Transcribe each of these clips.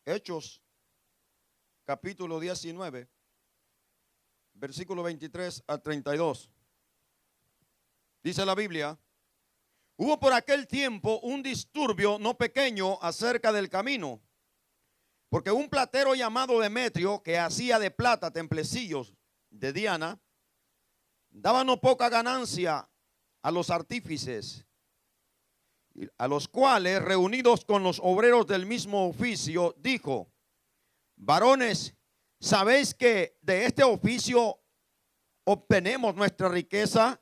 Hechos, capítulo 19, versículo 23 al 32. Dice la Biblia: hubo por aquel tiempo un disturbio no pequeño acerca del camino, porque un platero llamado Demetrio, que hacía de plata templecillos de Diana, daba no poca ganancia a los artífices, a los cuales, reunidos con los obreros del mismo oficio, dijo: varones, ¿sabéis que de este oficio obtenemos nuestra riqueza?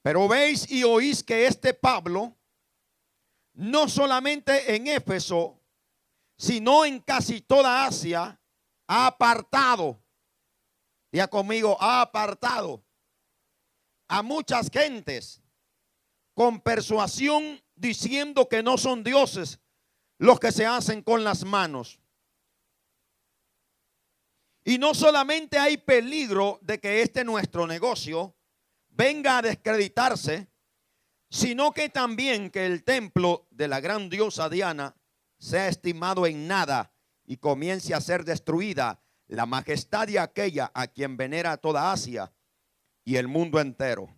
Pero veis y oís que este Pablo, no solamente en Éfeso, sino en casi toda Asia, ha apartado, diga conmigo, ha apartado a muchas gentes con persuasión, diciendo que no son dioses los que se hacen con las manos. Y no solamente hay peligro de que este nuestro negocio venga a descreditarse, sino que también que el templo de la gran diosa Diana sea estimado en nada y comience a ser destruida la majestad de aquella a quien venera toda Asia y el mundo entero.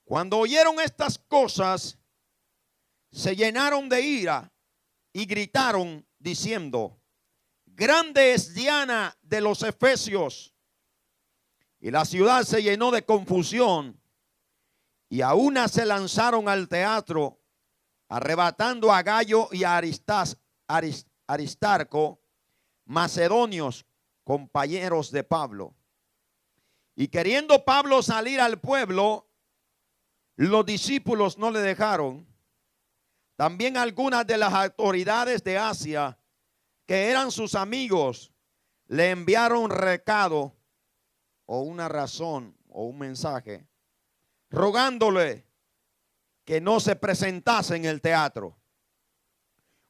Cuando oyeron estas cosas, se llenaron de ira y gritaron diciendo: grande es Diana de los Efesios. Y la ciudad se llenó de confusión, y a una se lanzaron al teatro, arrebatando a Gallo y a Aristarco, macedonios, compañeros de Pablo. Y queriendo Pablo salir al pueblo, los discípulos no le dejaron. También algunas de las autoridades de Asia, que eran sus amigos, le enviaron recado o una razón o un mensaje, rogándole que no se presentase en el teatro.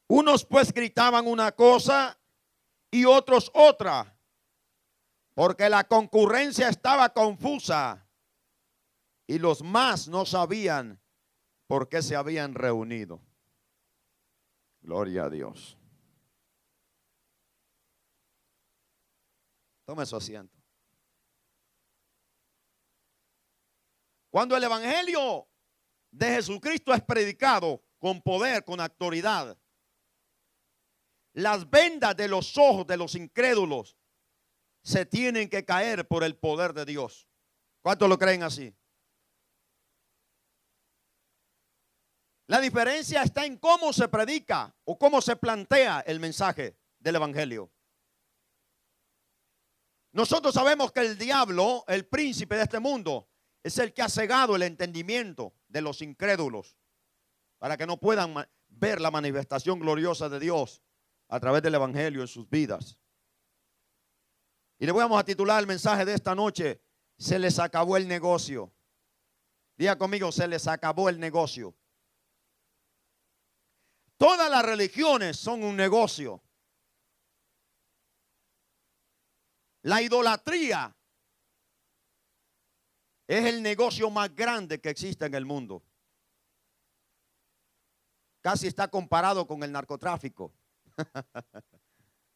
Unos pues gritaban una cosa y otros otra, porque la concurrencia estaba confusa y los más no sabían por qué se habían reunido. Gloria a Dios. Tome su asiento. Cuando el evangelio de Jesucristo es predicado con poder, con autoridad, las vendas de los ojos de los incrédulos se tienen que caer por el poder de Dios. ¿Cuántos lo creen así? La diferencia está en cómo se predica o cómo se plantea el mensaje del evangelio. Nosotros sabemos que el diablo, el príncipe de este mundo, es el que ha cegado el entendimiento de los incrédulos para que no puedan ver la manifestación gloriosa de Dios a través del evangelio en sus vidas. Y le vamos a titular el mensaje de esta noche: se les acabó el negocio. Diga conmigo: se les acabó el negocio. Todas las religiones son un negocio. La idolatría es el negocio más grande que existe en el mundo. Casi está comparado con el narcotráfico.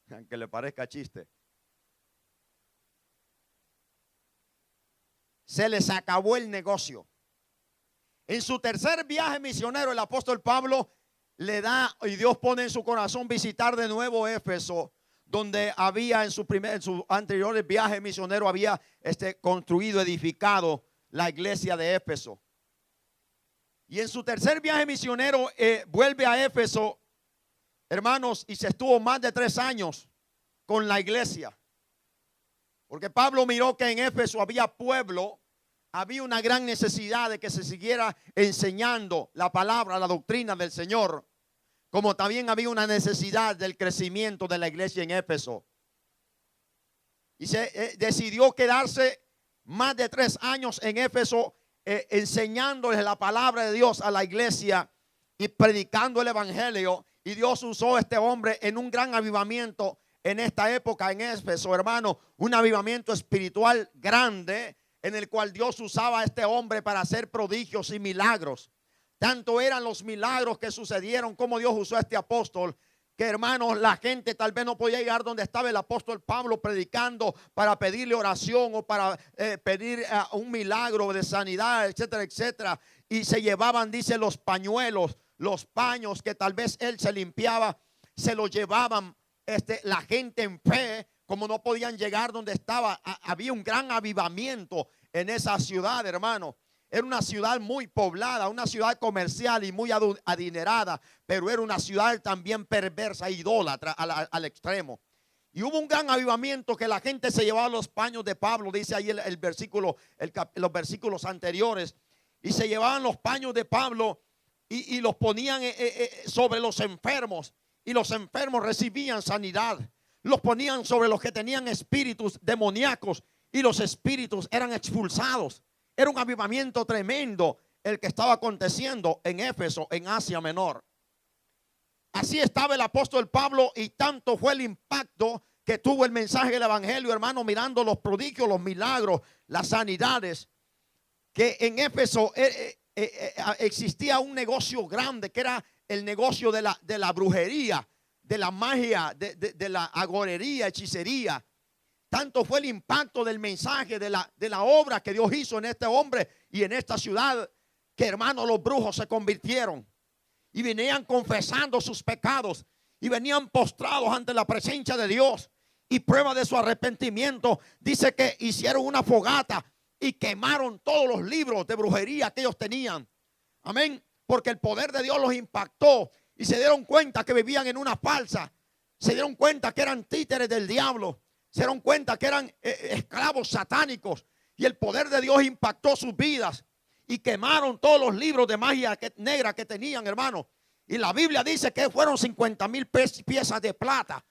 Aunque le parezca chiste. Se les acabó el negocio. En su tercer viaje misionero, el apóstol Pablo le da, y Dios pone en su corazón, visitar de nuevo Éfeso, donde había en su anterior viaje misionero había construido, edificado la iglesia de Éfeso. Y en su tercer viaje misionero vuelve a Éfeso, hermanos, y se estuvo más de 3 años con la iglesia. Porque Pablo miró que en Éfeso había pueblo, había una gran necesidad de que se siguiera enseñando la palabra, la doctrina del Señor, como también había una necesidad del crecimiento de la iglesia en Éfeso. Y se decidió quedarse más de 3 años en Éfeso enseñándoles la palabra de Dios a la iglesia y predicando el evangelio. Y Dios usó a este hombre en un gran avivamiento en esta época en Éfeso, hermano, un avivamiento espiritual grande en el cual Dios usaba a este hombre para hacer prodigios y milagros. Tanto eran los milagros que sucedieron, como Dios usó a este apóstol, que hermanos, la gente tal vez no podía llegar donde estaba el apóstol Pablo predicando para pedirle oración o para pedir un milagro de sanidad, etcétera, etcétera. Y se llevaban, dice, los pañuelos, los paños que tal vez él se limpiaba, se los llevaban la gente en fe, como no podían llegar donde estaba. Había un gran avivamiento en esa ciudad, hermano. Era una ciudad muy poblada, una ciudad comercial y muy adinerada, pero era una ciudad también perversa, idólatra al extremo. Y hubo un gran avivamiento que la gente se llevaba los paños de Pablo, dice ahí el versículo, los versículos anteriores, y se llevaban los paños de Pablo y los ponían sobre los enfermos, y los enfermos recibían sanidad. Los ponían sobre los que tenían espíritus demoníacos y los espíritus eran expulsados. Era un avivamiento tremendo el que estaba aconteciendo en Éfeso, en Asia Menor. Así estaba el apóstol Pablo, y tanto fue el impacto que tuvo el mensaje del evangelio, hermano, mirando los prodigios, los milagros, las sanidades, que en Éfeso existía un negocio grande, que era el negocio de la brujería, de la magia, de la agorería, hechicería. Tanto fue el impacto del mensaje, de la obra que Dios hizo en este hombre y en esta ciudad, que hermanos, los brujos se convirtieron y venían confesando sus pecados y venían postrados ante la presencia de Dios. Y prueba de su arrepentimiento, dice que hicieron una fogata y quemaron todos los libros de brujería que ellos tenían. Amén. Porque el poder de Dios los impactó y se dieron cuenta que vivían en una falsa. Se dieron cuenta que eran títeres del diablo. Se dieron cuenta que eran esclavos satánicos, y el poder de Dios impactó sus vidas y quemaron todos los libros de magia negra que tenían, hermano. Y la Biblia dice que fueron 50,000 piezas de plata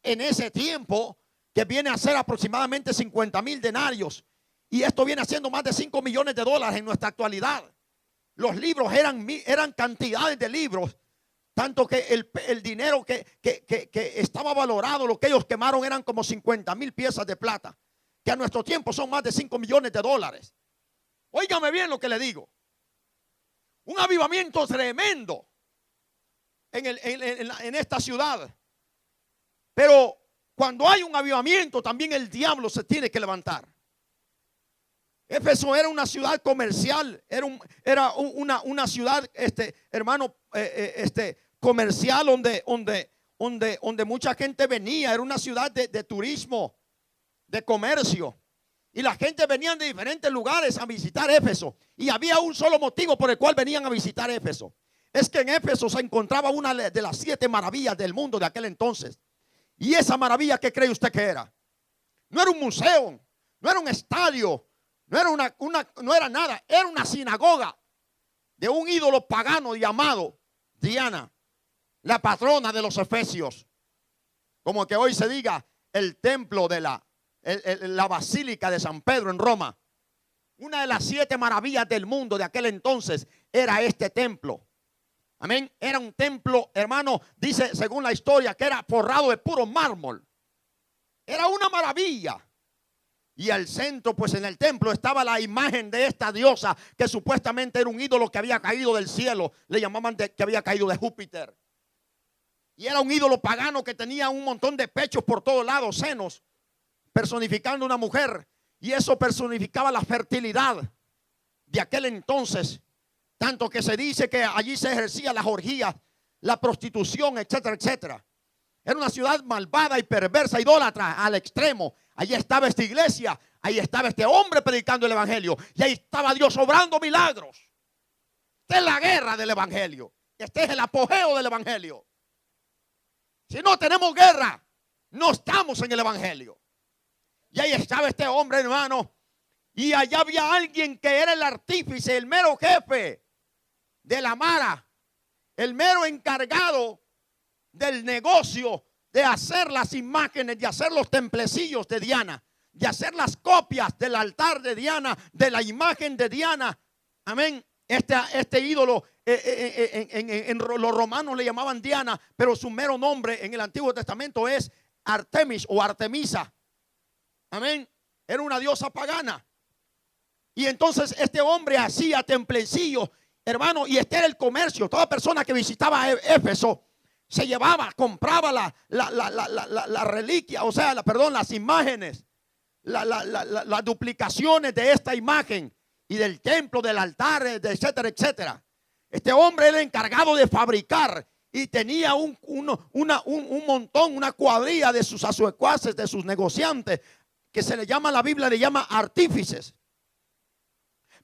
en ese tiempo, que viene a ser aproximadamente 50,000 denarios. Y esto viene haciendo más de 5 millones de dólares en nuestra actualidad. Los libros eran cantidades de libros. Tanto que el dinero que estaba valorado, lo que ellos quemaron, eran como 50,000 piezas de plata, que a nuestro tiempo son más de 5 millones de dólares. Óigame bien lo que le digo. Un avivamiento tremendo en esta ciudad. Pero cuando hay un avivamiento, también el diablo se tiene que levantar. Éfeso era una ciudad comercial, era una ciudad, hermano, comercial donde mucha gente venía. Era una ciudad de turismo, de comercio. Y la gente venía de diferentes lugares a visitar Éfeso. Y había un solo motivo por el cual venían a visitar Éfeso. Es que en Éfeso se encontraba una de las 7 maravillas del mundo de aquel entonces. Y esa maravilla, ¿qué cree usted que era? No era un museo, no era un estadio, no era nada. Era una sinagoga de un ídolo pagano llamado Diana, la patrona de los efesios. Como que hoy se diga el templo de la basílica de San Pedro en Roma. Una de las 7 maravillas del mundo de aquel entonces era este templo. Amén. Era un templo, hermano, dice según la historia, que era forrado de puro mármol. Era una maravilla. Y al centro, pues en el templo, estaba la imagen de esta diosa, que supuestamente era un ídolo que había caído del cielo. Le llamaban que había caído de Júpiter. Y era un ídolo pagano que tenía un montón de pechos por todos lados, senos, personificando una mujer. Y eso personificaba la fertilidad de aquel entonces. Tanto que se dice que allí se ejercía las orgías, la prostitución, etcétera, etcétera. Era una ciudad malvada y perversa, idólatra al extremo. Allí estaba esta iglesia, ahí estaba este hombre predicando el evangelio, y ahí estaba Dios obrando milagros. Esta es la guerra del evangelio. Este es el apogeo del evangelio. Si no tenemos guerra, no estamos en el evangelio. Y ahí estaba este hombre, hermano, y allá había alguien que era el artífice, el mero jefe de la mara, el mero encargado del negocio de hacer las imágenes, de hacer los templecillos de Diana, de hacer las copias del altar de Diana, de la imagen de Diana. Amén. Este ídolo, en los romanos le llamaban Diana, pero su mero nombre en el Antiguo Testamento es Artemis o Artemisa. Amén. Era una diosa pagana. Y entonces este hombre hacía templecillos hermano, y este era el comercio. Toda persona que visitaba Éfeso se llevaba, compraba la reliquia, o sea, las imágenes, las duplicaciones de esta imagen y del templo, del altar, etcétera, etcétera. Este hombre era encargado de fabricar y tenía un montón, una cuadrilla de sus azuecuaces, de sus negociantes, que se le llama, la Biblia le llama artífices.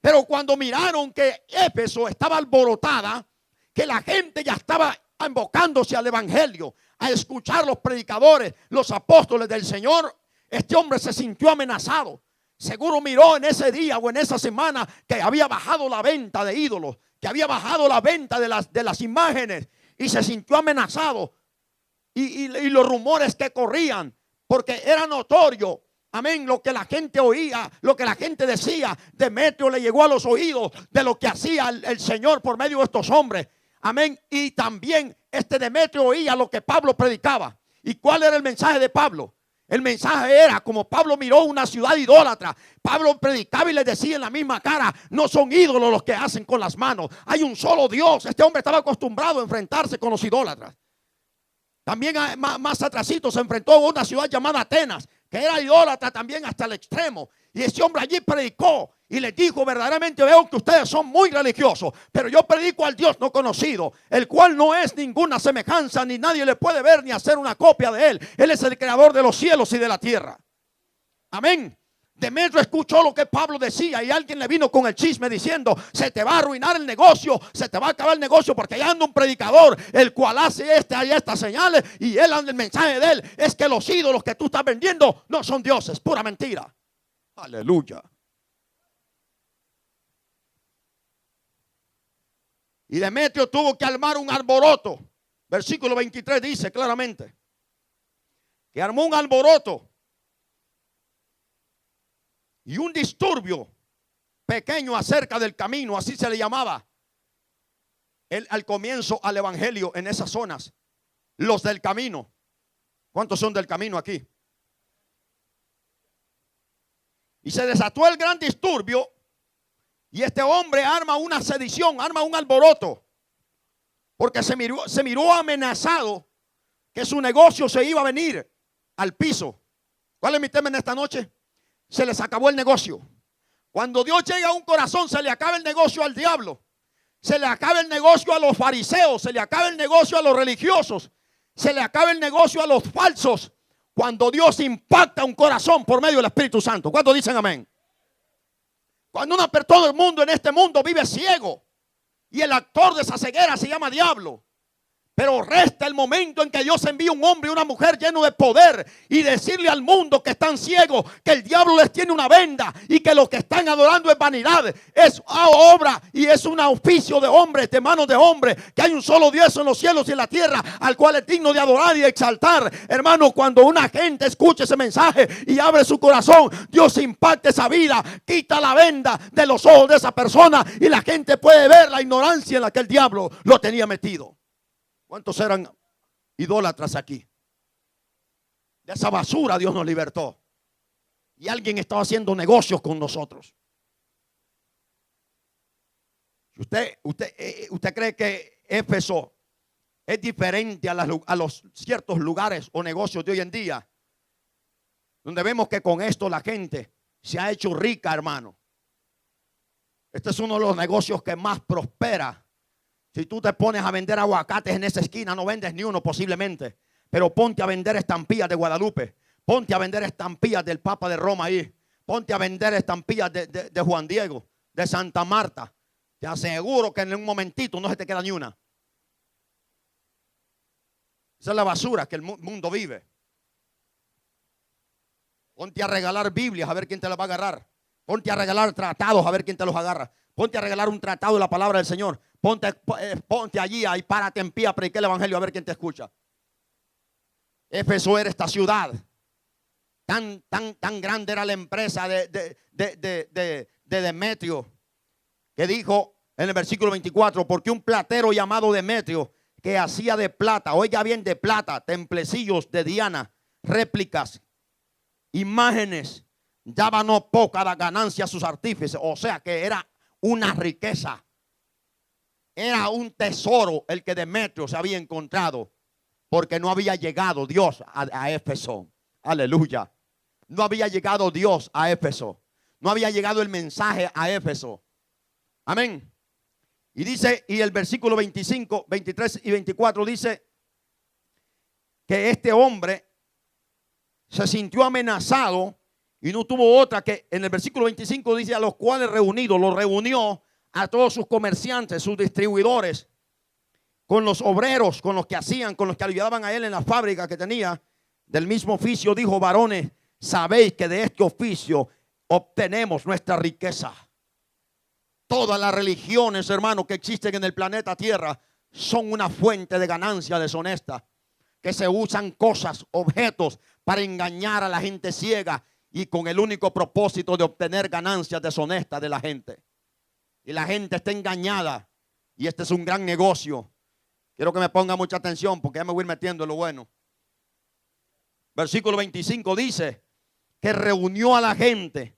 Pero cuando miraron que Éfeso estaba alborotada, que la gente ya estaba invocándose al evangelio, a escuchar los predicadores, los apóstoles del Señor, este hombre se sintió amenazado. Seguro miró en ese día o en esa semana que había bajado la venta de ídolos, que había bajado la venta de las imágenes, y se sintió amenazado. Y los rumores que corrían, porque era notorio, amén, lo que la gente oía, lo que la gente decía. Demetrio le llegó a los oídos de lo que hacía el Señor por medio de estos hombres. Amén. Y también este Demetrio oía lo que Pablo predicaba. ¿Y cuál era el mensaje de Pablo? El mensaje era, como Pablo miró una ciudad idólatra, Pablo predicaba y le decía en la misma cara: no son ídolos los que hacen con las manos, hay un solo Dios. Este hombre estaba acostumbrado a enfrentarse con los idólatras. También más atrasito se enfrentó a una ciudad llamada Atenas, que era idólatra también hasta el extremo. Y ese hombre allí predicó y les dijo: verdaderamente veo que ustedes son muy religiosos, pero yo predico al Dios no conocido, el cual no es ninguna semejanza, ni nadie le puede ver ni hacer una copia de él. Él es el creador de los cielos y de la tierra. Amén. Demetrio escuchó lo que Pablo decía, y alguien le vino con el chisme diciendo: se te va a arruinar el negocio, se te va a acabar el negocio, porque allá anda un predicador el cual hace estas señales, y él anda, el mensaje de él es que los ídolos que tú estás vendiendo no son dioses, pura mentira. Aleluya. Y Demetrio tuvo que armar un alboroto. Versículo 23 dice claramente que armó un alboroto y un disturbio pequeño acerca del camino, así se le llamaba al comienzo al evangelio en esas zonas. Los del camino. ¿Cuántos son del camino aquí? Y se desató el gran disturbio, y este hombre arma una sedición, arma un alboroto, porque se miró amenazado que su negocio se iba a venir al piso. ¿Cuál es mi tema en esta noche? Se les acabó el negocio. Cuando Dios llega a un corazón, se le acaba el negocio al diablo, se le acaba el negocio a los fariseos, se le acaba el negocio a los religiosos, se le acaba el negocio a los falsos. Cuando Dios impacta un corazón por medio del Espíritu Santo. ¿Cuántos dicen amén? Cuando todo el mundo en este mundo vive ciego, y el actor de esa ceguera se llama diablo. Pero resta el momento en que Dios envía un hombre y una mujer lleno de poder y decirle al mundo que están ciegos que el diablo les tiene una venda y que lo que están adorando es vanidad, es obra y es un oficio de hombres, de manos de hombres, que hay un solo Dios en los cielos y en la tierra al cual es digno de adorar y de exaltar. Hermano, cuando una gente escucha ese mensaje y abre su corazón, Dios impacta esa vida, quita la venda de los ojos de esa persona y la gente puede ver la ignorancia en la que el diablo lo tenía metido. ¿Cuántos eran idólatras aquí? De esa basura Dios nos libertó. Y alguien estaba haciendo negocios con nosotros. ¿Usted cree que Éfeso es diferente a los ciertos lugares o negocios de hoy en día? Donde vemos que con esto la gente se ha hecho rica, hermano. Este es uno de los negocios que más prospera. Si tú te pones a vender aguacates en esa esquina, no vendes ni uno posiblemente. Pero ponte a vender estampillas de Guadalupe. Ponte a vender estampillas del Papa de Roma ahí. Ponte a vender estampillas de Juan Diego, de Santa Marta. Te aseguro que en un momentito no se te queda ni una. Esa es la basura que el mundo vive. Ponte a regalar Biblias a ver quién te las va a agarrar. Ponte a regalar tratados a ver quién te los agarra. Ponte a regalar un tratado de la palabra del Señor. Ponte allí y párate en pie a predicar el evangelio a ver quién te escucha. Éfeso era esta ciudad. Tan grande era la empresa de Demetrio, que dijo en el versículo 24: porque un platero llamado Demetrio, que hacía de plata, oiga bien, de plata, templecillos de Diana, réplicas, imágenes, daba no poca ganancia a sus artífices. O sea que era una riqueza. Era un tesoro el que Demetrio se había encontrado, porque no había llegado Dios a Éfeso. Aleluya. No había llegado Dios a Éfeso. No había llegado el mensaje a Éfeso. Amén. Y dice, y el versículo 25, 23 y 24 dice que este hombre se sintió amenazado y no tuvo otra que, en el versículo 25 dice, a los cuales reunidos, los reunió a todos sus comerciantes, sus distribuidores, con los obreros, con los que hacían, con los que ayudaban a él en la fábrica que tenía, del mismo oficio. Dijo: varones, sabéis que de este oficio obtenemos nuestra riqueza. Todas las religiones, hermanos, que existen en el planeta Tierra son una fuente de ganancia deshonesta, que se usan cosas, objetos, para engañar a la gente ciega y con el único propósito de obtener ganancias deshonestas de la gente. Y la gente está engañada, y este es un gran negocio. Quiero que me ponga mucha atención, porque ya me voy a ir metiendo en lo bueno. Versículo 25 dice que reunió a la gente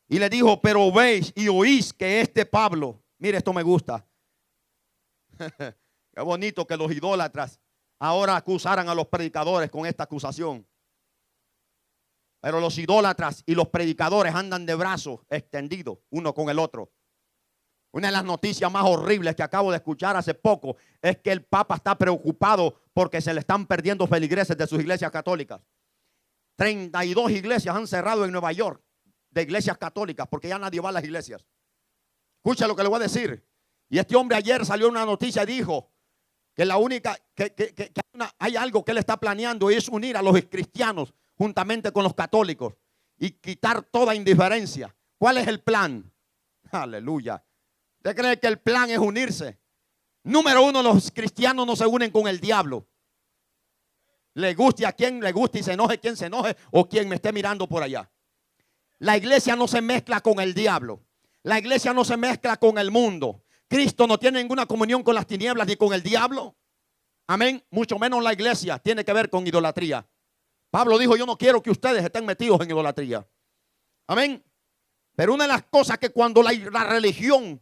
y le dijo: pero veis y oís que este Pablo, mire, esto me gusta. Qué bonito que los idólatras ahora acusaran a los predicadores con esta acusación. Pero los idólatras y los predicadores andan de brazos extendidos uno con el otro. Una de las noticias más horribles que acabo de escuchar hace poco es que el Papa está preocupado porque se le están perdiendo feligreses de sus iglesias católicas. 32 iglesias han cerrado en Nueva York, de iglesias católicas, porque ya nadie va a las iglesias. Escucha lo que le voy a decir. Y este hombre ayer salió una noticia y dijo que la única, que hay algo que él está planeando, y es unir a los cristianos juntamente con los católicos y quitar toda indiferencia. ¿Cuál es el plan? Aleluya. ¿Usted cree que el plan es unirse? Número uno, los cristianos no se unen con el diablo. Le guste a quien le guste y se enoje quien se enoje o quien me esté mirando por allá. La iglesia no se mezcla con el diablo. La iglesia no se mezcla con el mundo. Cristo no tiene ninguna comunión con las tinieblas ni con el diablo. Amén. Mucho menos la iglesia tiene que ver con idolatría. Pablo dijo: yo no quiero que ustedes estén metidos en idolatría. Amén. Pero una de las cosas que cuando la religión,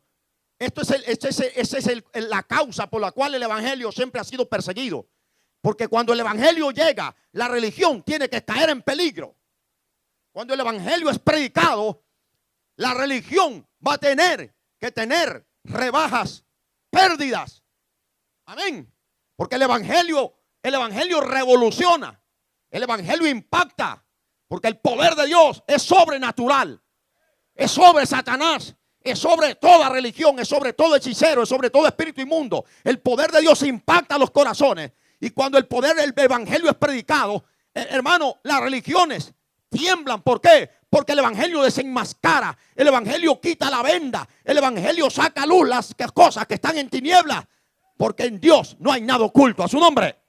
esa es la causa por la cual el evangelio siempre ha sido perseguido. Porque cuando el evangelio llega, la religión tiene que caer en peligro. Cuando el evangelio es predicado, la religión va a tener que tener rebajas, pérdidas. Amén. Porque el evangelio revoluciona. El evangelio impacta. Porque el poder de Dios es sobrenatural. Es sobre Satanás. Es sobre toda religión. Es sobre todo hechicero. Es sobre todo espíritu inmundo. El poder de Dios impacta a los corazones. Y cuando el poder del evangelio es predicado, hermano, las religiones tiemblan. ¿Por qué? Porque el evangelio desenmascara. El evangelio quita la venda. El evangelio saca a luz las cosas que están en tinieblas. Porque en Dios no hay nada oculto. A su nombre.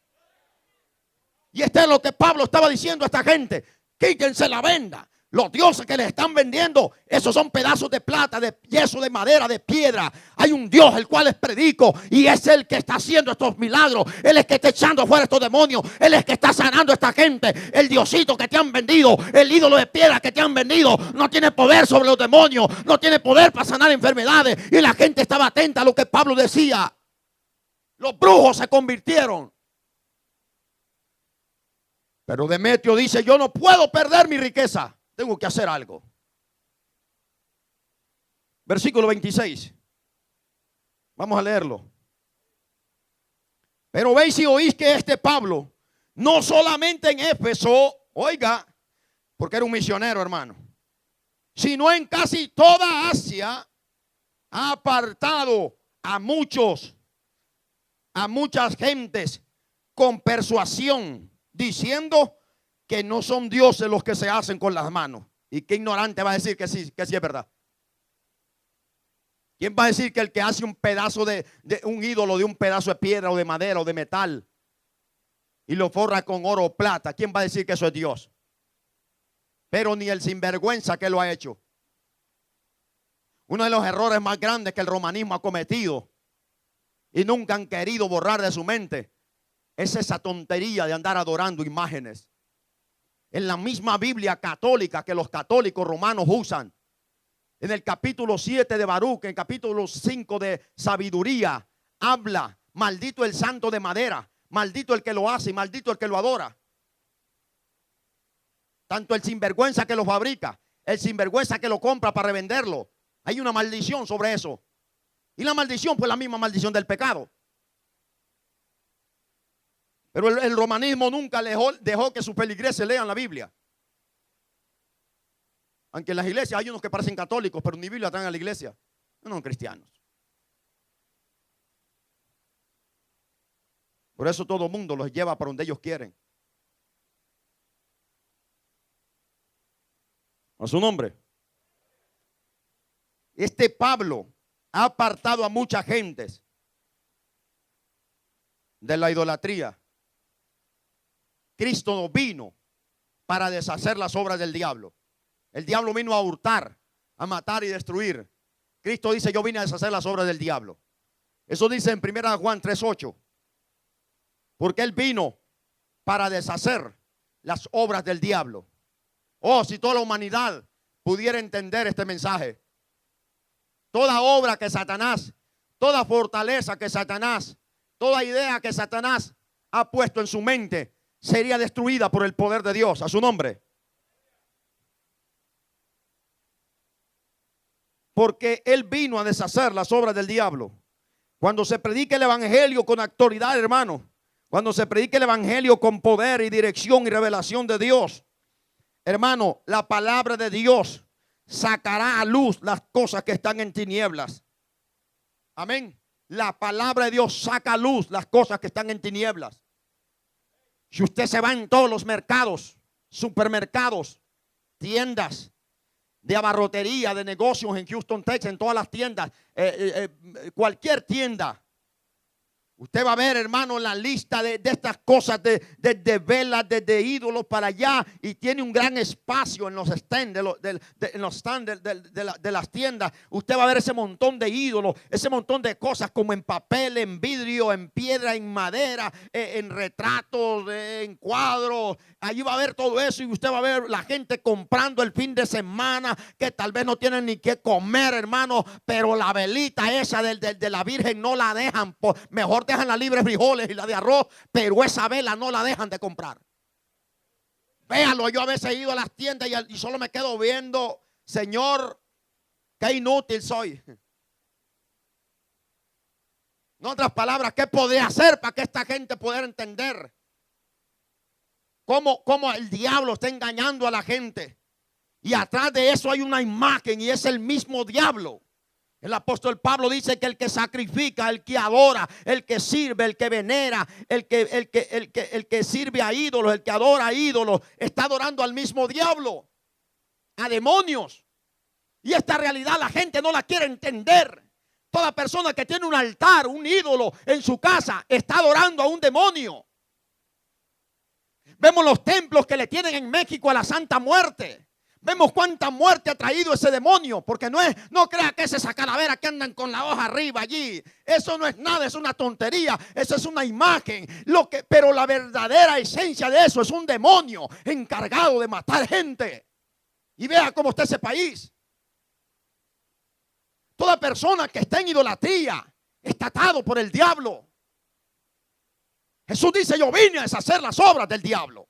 Y esto es lo que Pablo estaba diciendo a esta gente: quítense la venda. Los dioses que les están vendiendo, esos son pedazos de plata, de yeso, de madera, de piedra. Hay un Dios el cual les predico, y es el que está haciendo estos milagros. Él es que está echando fuera estos demonios. Él es que está sanando a esta gente. El diosito que te han vendido, el ídolo de piedra que te han vendido, no tiene poder sobre los demonios, no tiene poder para sanar enfermedades. Y la gente estaba atenta a lo que Pablo decía. Los brujos se convirtieron. Pero Demetrio dice: yo no puedo perder mi riqueza. Tengo que hacer algo. Versículo 26. Vamos a leerlo. Pero veis y oís que este Pablo, no solamente en Éfeso, oiga, porque era un misionero, hermano, sino en casi toda Asia, ha apartado a muchas gentes con persuasión, diciendo que no son dioses los que se hacen con las manos. ¿Y qué ignorante va a decir que sí es verdad? ¿Quién va a decir que el que hace un pedazo de un ídolo de un pedazo de piedra o de madera o de metal y lo forra con oro o plata, quién va a decir que eso es Dios? Pero ni el sinvergüenza que lo ha hecho. Uno de los errores más grandes que el romanismo ha cometido y nunca han querido borrar de su mente es esa tontería de andar adorando imágenes. En la misma Biblia católica que los católicos romanos usan, en el capítulo 7 de Baruch, en el capítulo 5 de Sabiduría, habla, maldito el santo de madera, maldito el que lo hace y maldito el que lo adora. Tanto el sinvergüenza que lo fabrica, el sinvergüenza que lo compra para revenderlo. Hay una maldición sobre eso. Y la maldición fue la misma maldición del pecado. Pero el romanismo nunca dejó que sus feligreses lean la Biblia. Aunque en las iglesias hay unos que parecen católicos, pero ni Biblia traen a la iglesia. No son cristianos. Por eso todo el mundo los lleva para donde ellos quieren. A su nombre. Este Pablo ha apartado a muchas gentes de la idolatría. Cristo no vino para deshacer las obras del diablo. El diablo vino a hurtar, a matar y destruir. Cristo dice: yo vine a deshacer las obras del diablo. Eso dice en 1 Juan 3:8. Porque Él vino para deshacer las obras del diablo. Oh, si toda la humanidad pudiera entender este mensaje. Toda obra que Satanás, toda fortaleza que Satanás, toda idea que Satanás ha puesto en su mente sería destruida por el poder de Dios. A su nombre. Porque Él vino a deshacer las obras del diablo. Cuando se predica el evangelio con autoridad, hermano, cuando se predica el evangelio con poder y dirección y revelación de Dios, hermano, la palabra de Dios sacará a luz las cosas que están en tinieblas. Amén. La palabra de Dios saca a luz las cosas que están en tinieblas. Si usted se va en todos los mercados, supermercados, tiendas de abarrotería, de negocios en Houston, Texas, en todas las tiendas, cualquier tienda, usted va a ver, hermano, la lista de estas cosas, de velas, de ídolos para allá, y tiene un gran espacio en los stands, de las tiendas. Usted va a ver ese montón de ídolos, ese montón de cosas como en papel, en vidrio, en piedra, en madera, en retratos, en cuadros. Allí va a ver todo eso, y usted va a ver la gente comprando el fin de semana, que tal vez no tienen ni qué comer, hermano, pero la velita esa de la Virgen no la dejan, mejor dejan la libre frijoles y la de arroz, pero esa vela no la dejan de comprar. Véalo, yo a veces he ido a las tiendas y solo me quedo viendo, Señor, qué inútil soy. En otras palabras, ¿qué podría hacer para que esta gente pudiera entender cómo el diablo está engañando a la gente? Y atrás de eso hay una imagen, y es el mismo diablo. El apóstol Pablo dice que el que sacrifica, el que adora, el que sirve, el que venera, el que sirve a ídolos, el que adora a ídolos, está adorando al mismo diablo, a demonios. Y esta realidad la gente no la quiere entender. Toda persona que tiene un altar, un ídolo en su casa, está adorando a un demonio. Vemos los templos que le tienen en México a la Santa Muerte. Vemos cuánta muerte ha traído ese demonio, porque no crea que es esa calavera que andan con la hoja arriba allí. Eso no es nada, es una tontería, eso es una imagen. Pero la verdadera esencia de eso es un demonio encargado de matar gente. Y vea cómo está ese país. Toda persona que está en idolatría está atado por el diablo. Jesús dice: yo vine a deshacer las obras del diablo.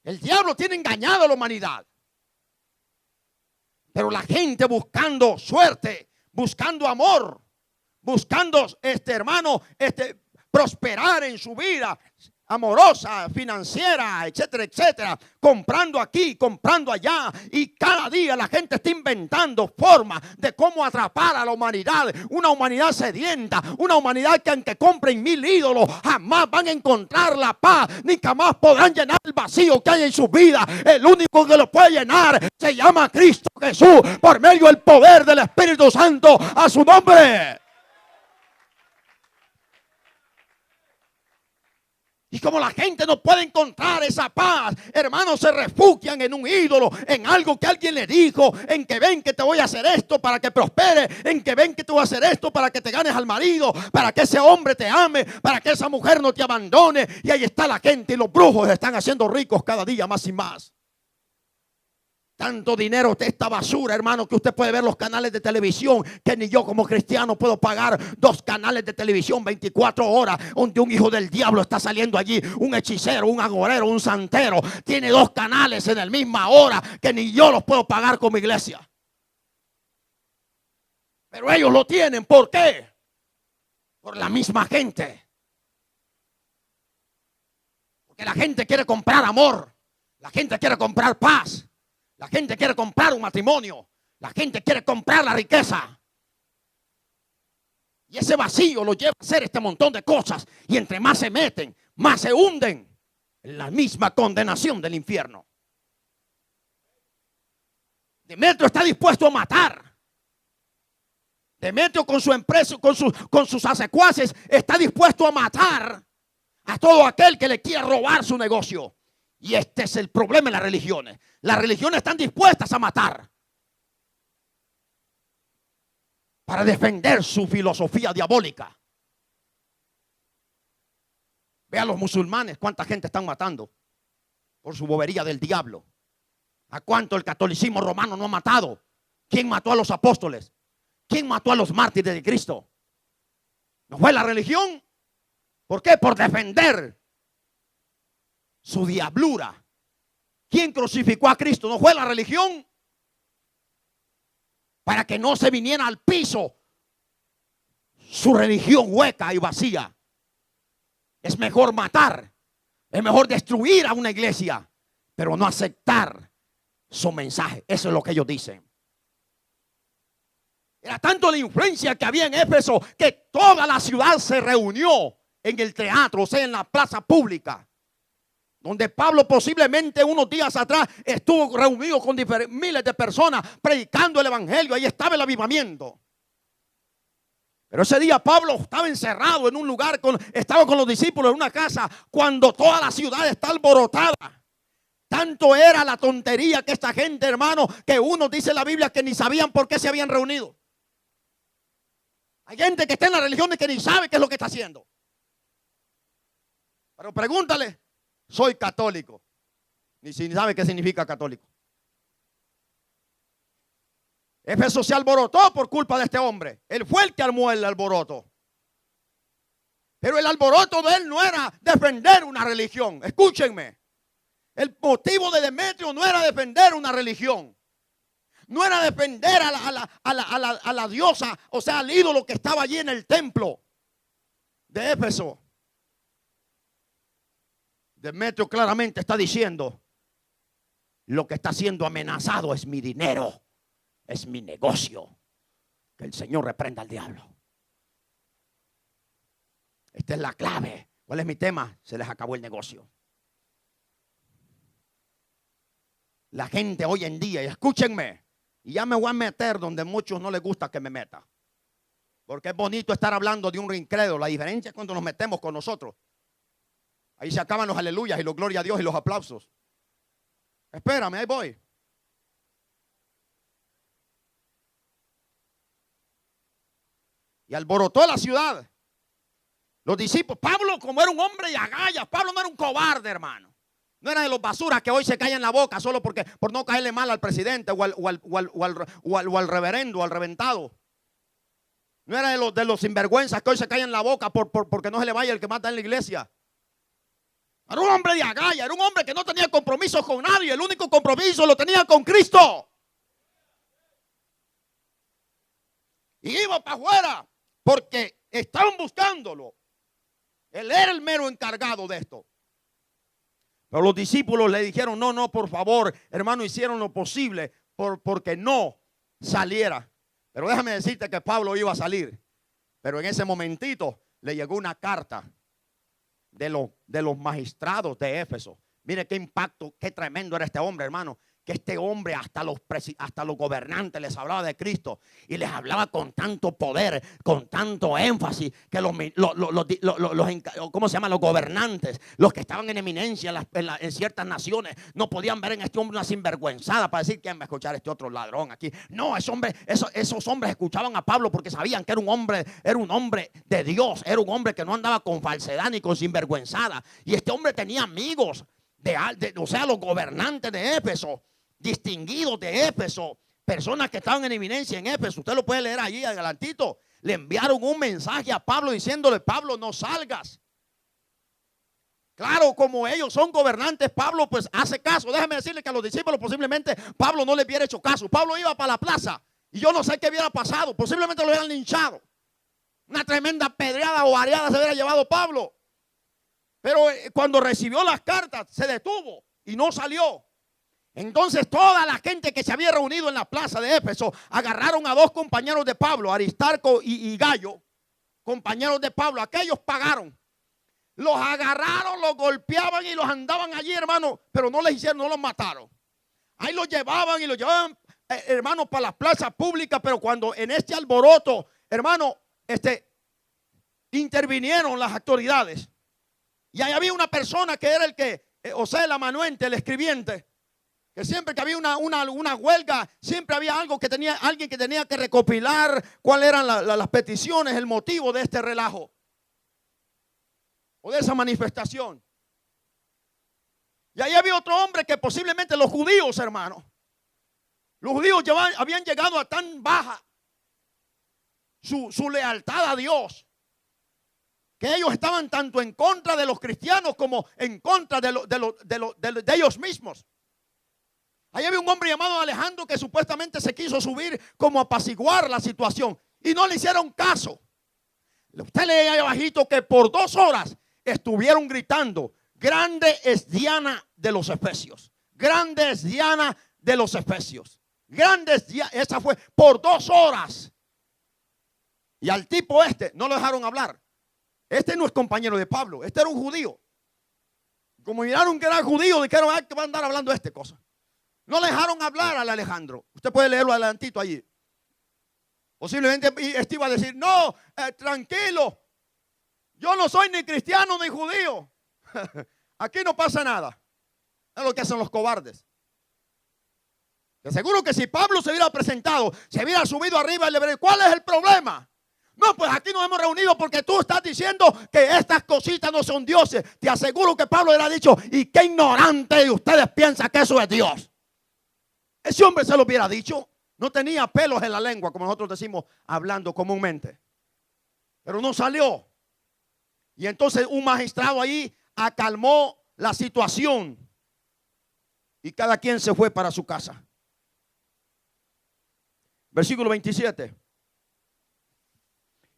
El diablo tiene engañado a la humanidad. Pero la gente buscando suerte, buscando amor, buscando, hermano, prosperar en su vida amorosa, financiera, etcétera, etcétera, comprando aquí, comprando allá, y cada día la gente está inventando formas de cómo atrapar a la humanidad, una humanidad sedienta, una humanidad que aunque compren 1000 ídolos, jamás van a encontrar la paz, ni jamás podrán llenar el vacío que hay en su vida. El único que lo puede llenar se llama Cristo Jesús, por medio del poder del Espíritu Santo. A su nombre. Y como la gente no puede encontrar esa paz, hermanos, se refugian en un ídolo, en algo que alguien le dijo, en que ven que te voy a hacer esto para que prospere, en que ven que te voy a hacer esto para que te ganes al marido, para que ese hombre te ame, para que esa mujer no te abandone. Y ahí está la gente, y los brujos están haciendo ricos cada día más y más. Tanto dinero de esta basura, hermano, que usted puede ver los canales de televisión, que ni yo como cristiano puedo pagar 2 canales de televisión 24 horas, donde un hijo del diablo está saliendo allí, un hechicero, un agorero, un santero, tiene 2 canales en la misma hora, que ni yo los puedo pagar como iglesia. Pero ellos lo tienen, ¿por qué? Por la misma gente. Porque la gente quiere comprar amor, la gente quiere comprar paz. La gente quiere comprar un matrimonio. La gente quiere comprar la riqueza. Y ese vacío lo lleva a hacer este montón de cosas. Y entre más se meten, más se hunden en la misma condenación del infierno. Demetrio está dispuesto a matar. Demetrio con su empresa, con sus secuaces, está dispuesto a matar a todo aquel que le quiera robar su negocio. Y este es el problema en las religiones. Las religiones están dispuestas a matar para defender su filosofía diabólica. Ve a los musulmanes cuánta gente están matando por su bobería del diablo. ¿A cuánto el catolicismo romano no ha matado? ¿Quién mató a los apóstoles? ¿Quién mató a los mártires de Cristo? ¿No fue la religión? ¿Por qué? Por defender su diablura. ¿Quién crucificó a Cristo? ¿No fue la religión? Para que no se viniera al piso su religión hueca y vacía. Es mejor matar, es mejor destruir a una iglesia, pero no aceptar su mensaje. Eso es lo que ellos dicen. Era tanto la influencia que había en Éfeso que toda la ciudad se reunió en el teatro, o sea, en la plaza pública, donde Pablo posiblemente unos días atrás estuvo reunido con miles de personas predicando el evangelio. Ahí estaba el avivamiento. Pero ese día Pablo estaba encerrado en un lugar, estaba con los discípulos en una casa, cuando toda la ciudad está alborotada. Tanto era la tontería que esta gente, hermano, que uno dice en la Biblia que ni sabían por qué se habían reunido. Hay gente que está en la religión y que ni sabe qué es lo que está haciendo. Pero pregúntale: soy católico. Ni sabe qué significa católico. Éfeso se alborotó por culpa de este hombre. Él fue el que armó el alboroto. Pero el alboroto de él no era defender una religión. Escúchenme. El motivo de Demetrio no era defender una religión. No era defender a la diosa, o sea, al ídolo que estaba allí en el templo de Éfeso. Demetrio claramente está diciendo: lo que está siendo amenazado es mi dinero, es mi negocio. Que el Señor reprenda al diablo. Esta es la clave. ¿Cuál es mi tema? Se les acabó el negocio. La gente hoy en día, y escúchenme, y ya me voy a meter donde a muchos no les gusta que me meta, porque es bonito estar hablando de un incrédulo. La diferencia es cuando nos metemos con nosotros. Ahí se acaban los aleluyas y los gloria a Dios y los aplausos. Espérame, ahí voy. Y alborotó la ciudad. Los discípulos, Pablo, como era un hombre de agallas, Pablo no era un cobarde, hermano. No era de los basuras que hoy se callan la boca solo por no caerle mal al presidente o al reverendo, al reventado. No era de los sinvergüenzas que hoy se callan la boca porque no se le vaya el que mata en la iglesia. Era un hombre de agallas, era un hombre que no tenía compromisos con nadie. El único compromiso lo tenía con Cristo. Y iba para afuera porque estaban buscándolo. Él era el mero encargado de esto. Pero los discípulos le dijeron: no, por favor, hermano, hicieron lo posible porque no saliera. Pero déjame decirte que Pablo iba a salir. Pero en ese momentito le llegó una carta de los magistrados de Éfeso. Mire qué impacto, qué tremendo era este hombre, hermano. Que este hombre hasta los gobernantes les hablaba de Cristo. Y les hablaba con tanto poder, con tanto énfasis, que ¿cómo se llama? Los gobernantes, los que estaban en eminencia en ciertas naciones, no podían ver en este hombre una sinvergüenzada para decir: ¿quién va a escuchar a este otro ladrón aquí? No, esos hombres escuchaban a Pablo porque sabían que era un hombre de Dios. Era un hombre que no andaba con falsedad ni con sinvergüenzada. Y este hombre tenía amigos, o sea, los gobernantes de Éfeso. distinguidos de Éfeso, personas que estaban en eminencia en Éfeso, usted lo puede leer allí adelantito, le enviaron un mensaje a Pablo diciéndole: Pablo, no salgas. Claro, como ellos son gobernantes, Pablo pues hace caso. Déjeme decirle que a los discípulos posiblemente Pablo no les hubiera hecho caso. Pablo iba para la plaza y yo no sé qué hubiera pasado. Posiblemente lo hubieran linchado. Una tremenda pedreada o variada se hubiera llevado Pablo. Pero cuando recibió las cartas se detuvo y no salió. Entonces toda la gente que se había reunido en la plaza de Éfeso agarraron a dos compañeros de Pablo, Aristarco y Gallo, compañeros de Pablo. Aquellos pagaron. Los agarraron, los golpeaban y los andaban allí, hermano, pero no les hicieron, no los mataron. Ahí los llevaban y los llevaban, hermano, para las plazas públicas. Pero cuando en este alboroto, hermano, intervinieron las autoridades. Y ahí había una persona que era el que, el amanuense, el escribiente, que siempre que había una huelga, siempre había alguien que tenía que recopilar cuáles eran las peticiones, el motivo de este relajo o de esa manifestación. Y ahí había otro hombre que posiblemente los judíos, hermano, los judíos habían llegado a tan baja su lealtad a Dios, que ellos estaban tanto en contra de los cristianos como en contra de ellos mismos. Ahí había un hombre llamado Alejandro que supuestamente se quiso subir como a apaciguar la situación y no le hicieron caso. Usted lee ahí abajito que por 2 horas estuvieron gritando: grande es Diana de los Efesios, grande es Diana de los Efesios, grande es Diana. Esa fue por 2 horas. Y al tipo no lo dejaron hablar. Este no es compañero de Pablo, este era un judío. Como miraron que era judío, dijeron: que va a andar hablando de cosa. No le dejaron hablar al Alejandro. Usted puede leerlo adelantito allí. Posiblemente este iba a decir: no, tranquilo, yo no soy ni cristiano ni judío. Aquí no pasa nada. Es lo que hacen los cobardes. Te aseguro que si Pablo se hubiera presentado, se hubiera subido arriba y le hubiera dicho: ¿cuál es el problema? No, pues aquí nos hemos reunido porque tú estás diciendo que estas cositas no son dioses. Te aseguro que Pablo le ha dicho: ¿y qué ignorante de ustedes piensa que eso es Dios? Ese hombre se lo hubiera dicho. No tenía pelos en la lengua, como nosotros decimos hablando comúnmente. Pero no salió. Y entonces un magistrado ahí acalmó la situación. Y cada quien se fue para su casa. Versículo 27.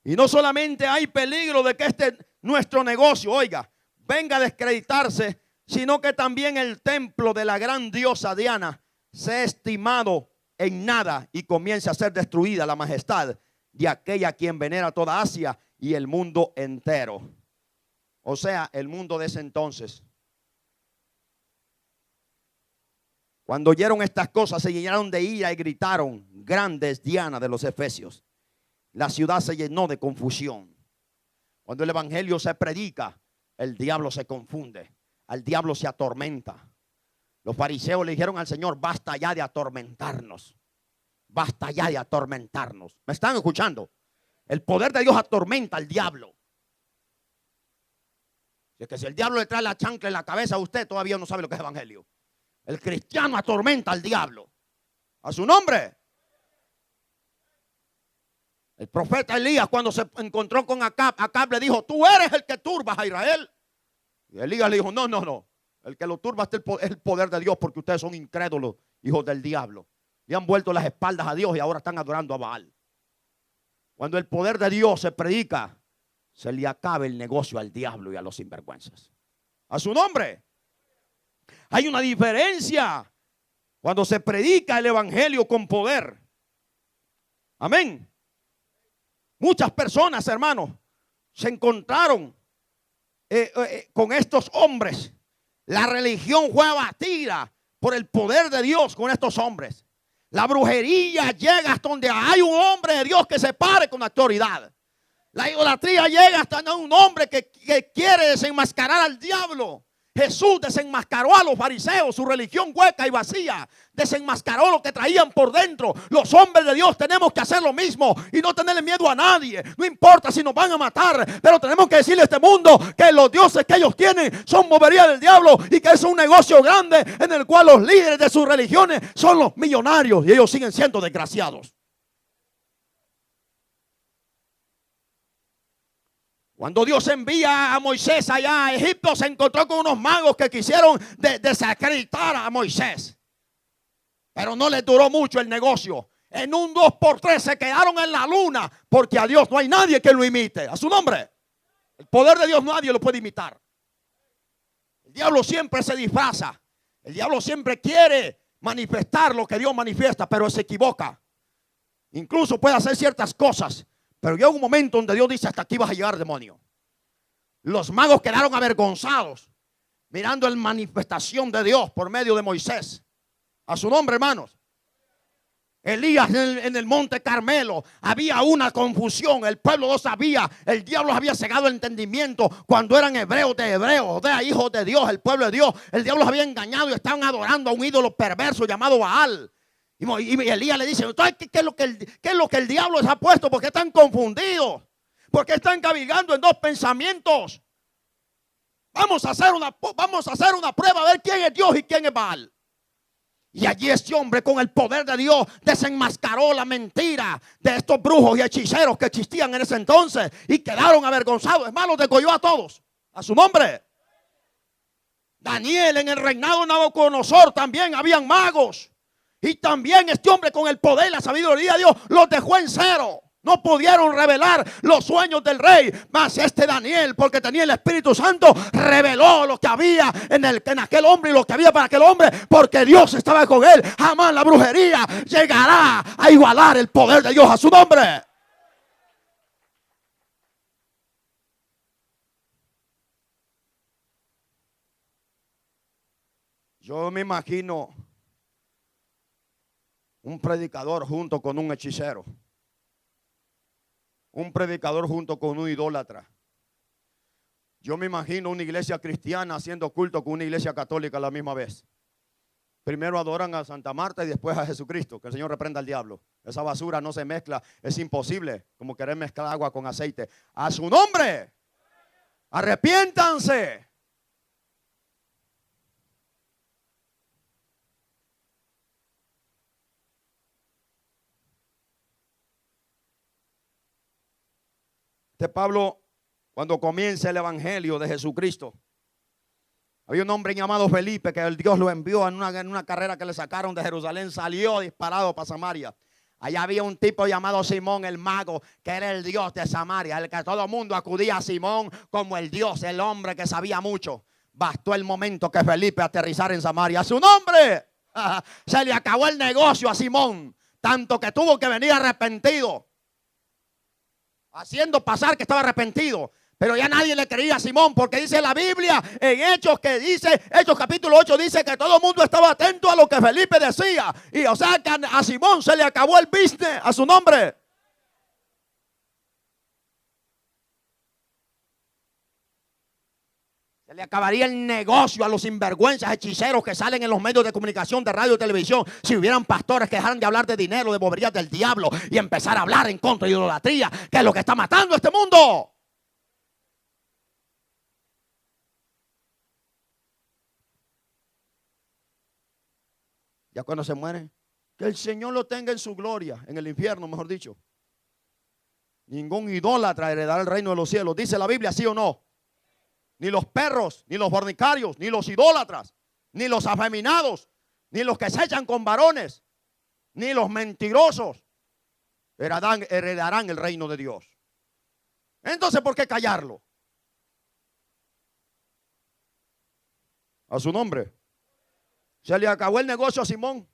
Y no solamente hay peligro de que nuestro negocio, oiga, venga a descreditarse, sino que también el templo de la gran diosa Diana sea estimado en nada y comience a ser destruida la majestad de aquella a quien venera toda Asia y el mundo entero. O sea, el mundo de ese entonces. Cuando oyeron estas cosas, se llenaron de ira y gritaron: grande es Diana de los Efesios. La ciudad se llenó de confusión. Cuando el evangelio se predica, el diablo se confunde, al diablo se atormenta. Los fariseos le dijeron al Señor: basta ya de atormentarnos. Basta ya de atormentarnos. ¿Me están escuchando? El poder de Dios atormenta al diablo. Es que si el diablo le trae la chancla en la cabeza a usted, todavía no sabe lo que es evangelio. El cristiano atormenta al diablo. A su nombre. El profeta Elías, cuando se encontró con Acab le dijo: tú eres el que turbas a Israel. Y Elías le dijo: no. El que lo turba es el poder de Dios, porque ustedes son incrédulos, hijos del diablo. Y han vuelto las espaldas a Dios y ahora están adorando a Baal. Cuando el poder de Dios se predica, se le acaba el negocio al diablo y a los sinvergüenzas. A su nombre. Hay una diferencia cuando se predica el evangelio con poder. Amén. Muchas personas, hermanos, se encontraron con estos hombres. La religión fue abatida por el poder de Dios con estos hombres. La brujería llega hasta donde hay un hombre de Dios que se pare con autoridad. La idolatría llega hasta un hombre que quiere desenmascarar al diablo. Jesús desenmascaró a los fariseos, su religión hueca y vacía. Desenmascaró lo que traían por dentro. Los hombres de Dios tenemos que hacer lo mismo y no tenerle miedo a nadie. No importa si nos van a matar, pero tenemos que decirle a este mundo que los dioses que ellos tienen son movería del diablo y que es un negocio grande en el cual los líderes de sus religiones son los millonarios y ellos siguen siendo desgraciados. Cuando Dios envía a Moisés allá a Egipto, se encontró con unos magos que quisieron desacreditar a Moisés. Pero no les duró mucho el negocio. En un 2x3 se quedaron en la luna, porque a Dios no hay nadie que lo imite. A su nombre. El poder de Dios nadie lo puede imitar. El diablo siempre se disfraza. El diablo siempre quiere manifestar lo que Dios manifiesta, pero se equivoca. Incluso puede hacer ciertas cosas. Pero llega un momento donde Dios dice: hasta aquí vas a llegar, demonio. Los magos quedaron avergonzados mirando la manifestación de Dios por medio de Moisés. A su nombre, hermanos. Elías en el monte Carmelo, había una confusión. El pueblo no sabía. El diablo había cegado el entendimiento cuando eran hebreos de hebreos, de hijos de Dios, el pueblo de Dios. El diablo los había engañado y estaban adorando a un ídolo perverso llamado Baal. Y Elías le dice: ¿qué es lo que el diablo les ha puesto? ¿Por qué están confundidos? ¿Por qué están cavilgando en dos pensamientos? Vamos a hacer una prueba a ver quién es Dios y quién es Baal. Y allí este hombre, con el poder de Dios, desenmascaró la mentira de estos brujos y hechiceros que existían en ese entonces y quedaron avergonzados. Es más, los degolló a todos. A su nombre. Daniel, en el reinado de Nabucodonosor también habían magos. Y también este hombre, con el poder y la sabiduría de Dios, los dejó en cero. No pudieron revelar los sueños del rey. Mas este Daniel, porque tenía el Espíritu Santo, reveló lo que había en aquel hombre y lo que había para aquel hombre, porque Dios estaba con él. Jamás la brujería llegará a igualar el poder de Dios. A su nombre. Yo me imagino un predicador junto con un hechicero. Un predicador junto con un idólatra. Yo me imagino una iglesia cristiana haciendo culto con una iglesia católica a la misma vez. Primero adoran a Santa Marta y después a Jesucristo. Que el Señor reprenda al diablo. Esa basura no se mezcla. Es imposible, como querer mezclar agua con aceite. A su nombre. Arrepiéntanse. Pablo, cuando comienza el evangelio de Jesucristo, había un hombre llamado Felipe, que el Dios lo envió en una carrera que le sacaron de Jerusalén. Salió disparado para Samaria. Allá había un tipo llamado Simón el mago, que era el Dios de Samaria, el que todo el mundo acudía a Simón como el Dios, el hombre que sabía mucho. Bastó el momento que Felipe aterrizara en Samaria. A su nombre. Se le acabó el negocio a Simón, tanto que tuvo que venir arrepentido, haciendo pasar que estaba arrepentido. Pero ya nadie le creía a Simón, porque dice la Biblia en Hechos Hechos capítulo 8 dice que todo el mundo estaba atento a lo que Felipe decía. Y o sea que a Simón se le acabó el business. A su nombre. Se le acabaría el negocio a los sinvergüenzas hechiceros que salen en los medios de comunicación, de radio y televisión, si hubieran pastores que dejaran de hablar de dinero, de boberías del diablo y empezar a hablar en contra de idolatría, que es lo que está matando a este mundo. Ya cuando se mueren, que el Señor lo tenga en su gloria, en el infierno, mejor dicho. Ningún idólatra heredará el reino de los cielos. ¿Dice la Biblia, sí o no? Ni los perros, ni los fornicarios, ni los idólatras, ni los afeminados, ni los que se echan con varones, ni los mentirosos heredarán el reino de Dios. Entonces, ¿por qué callarlo? A su nombre. Se le acabó el negocio a Simón.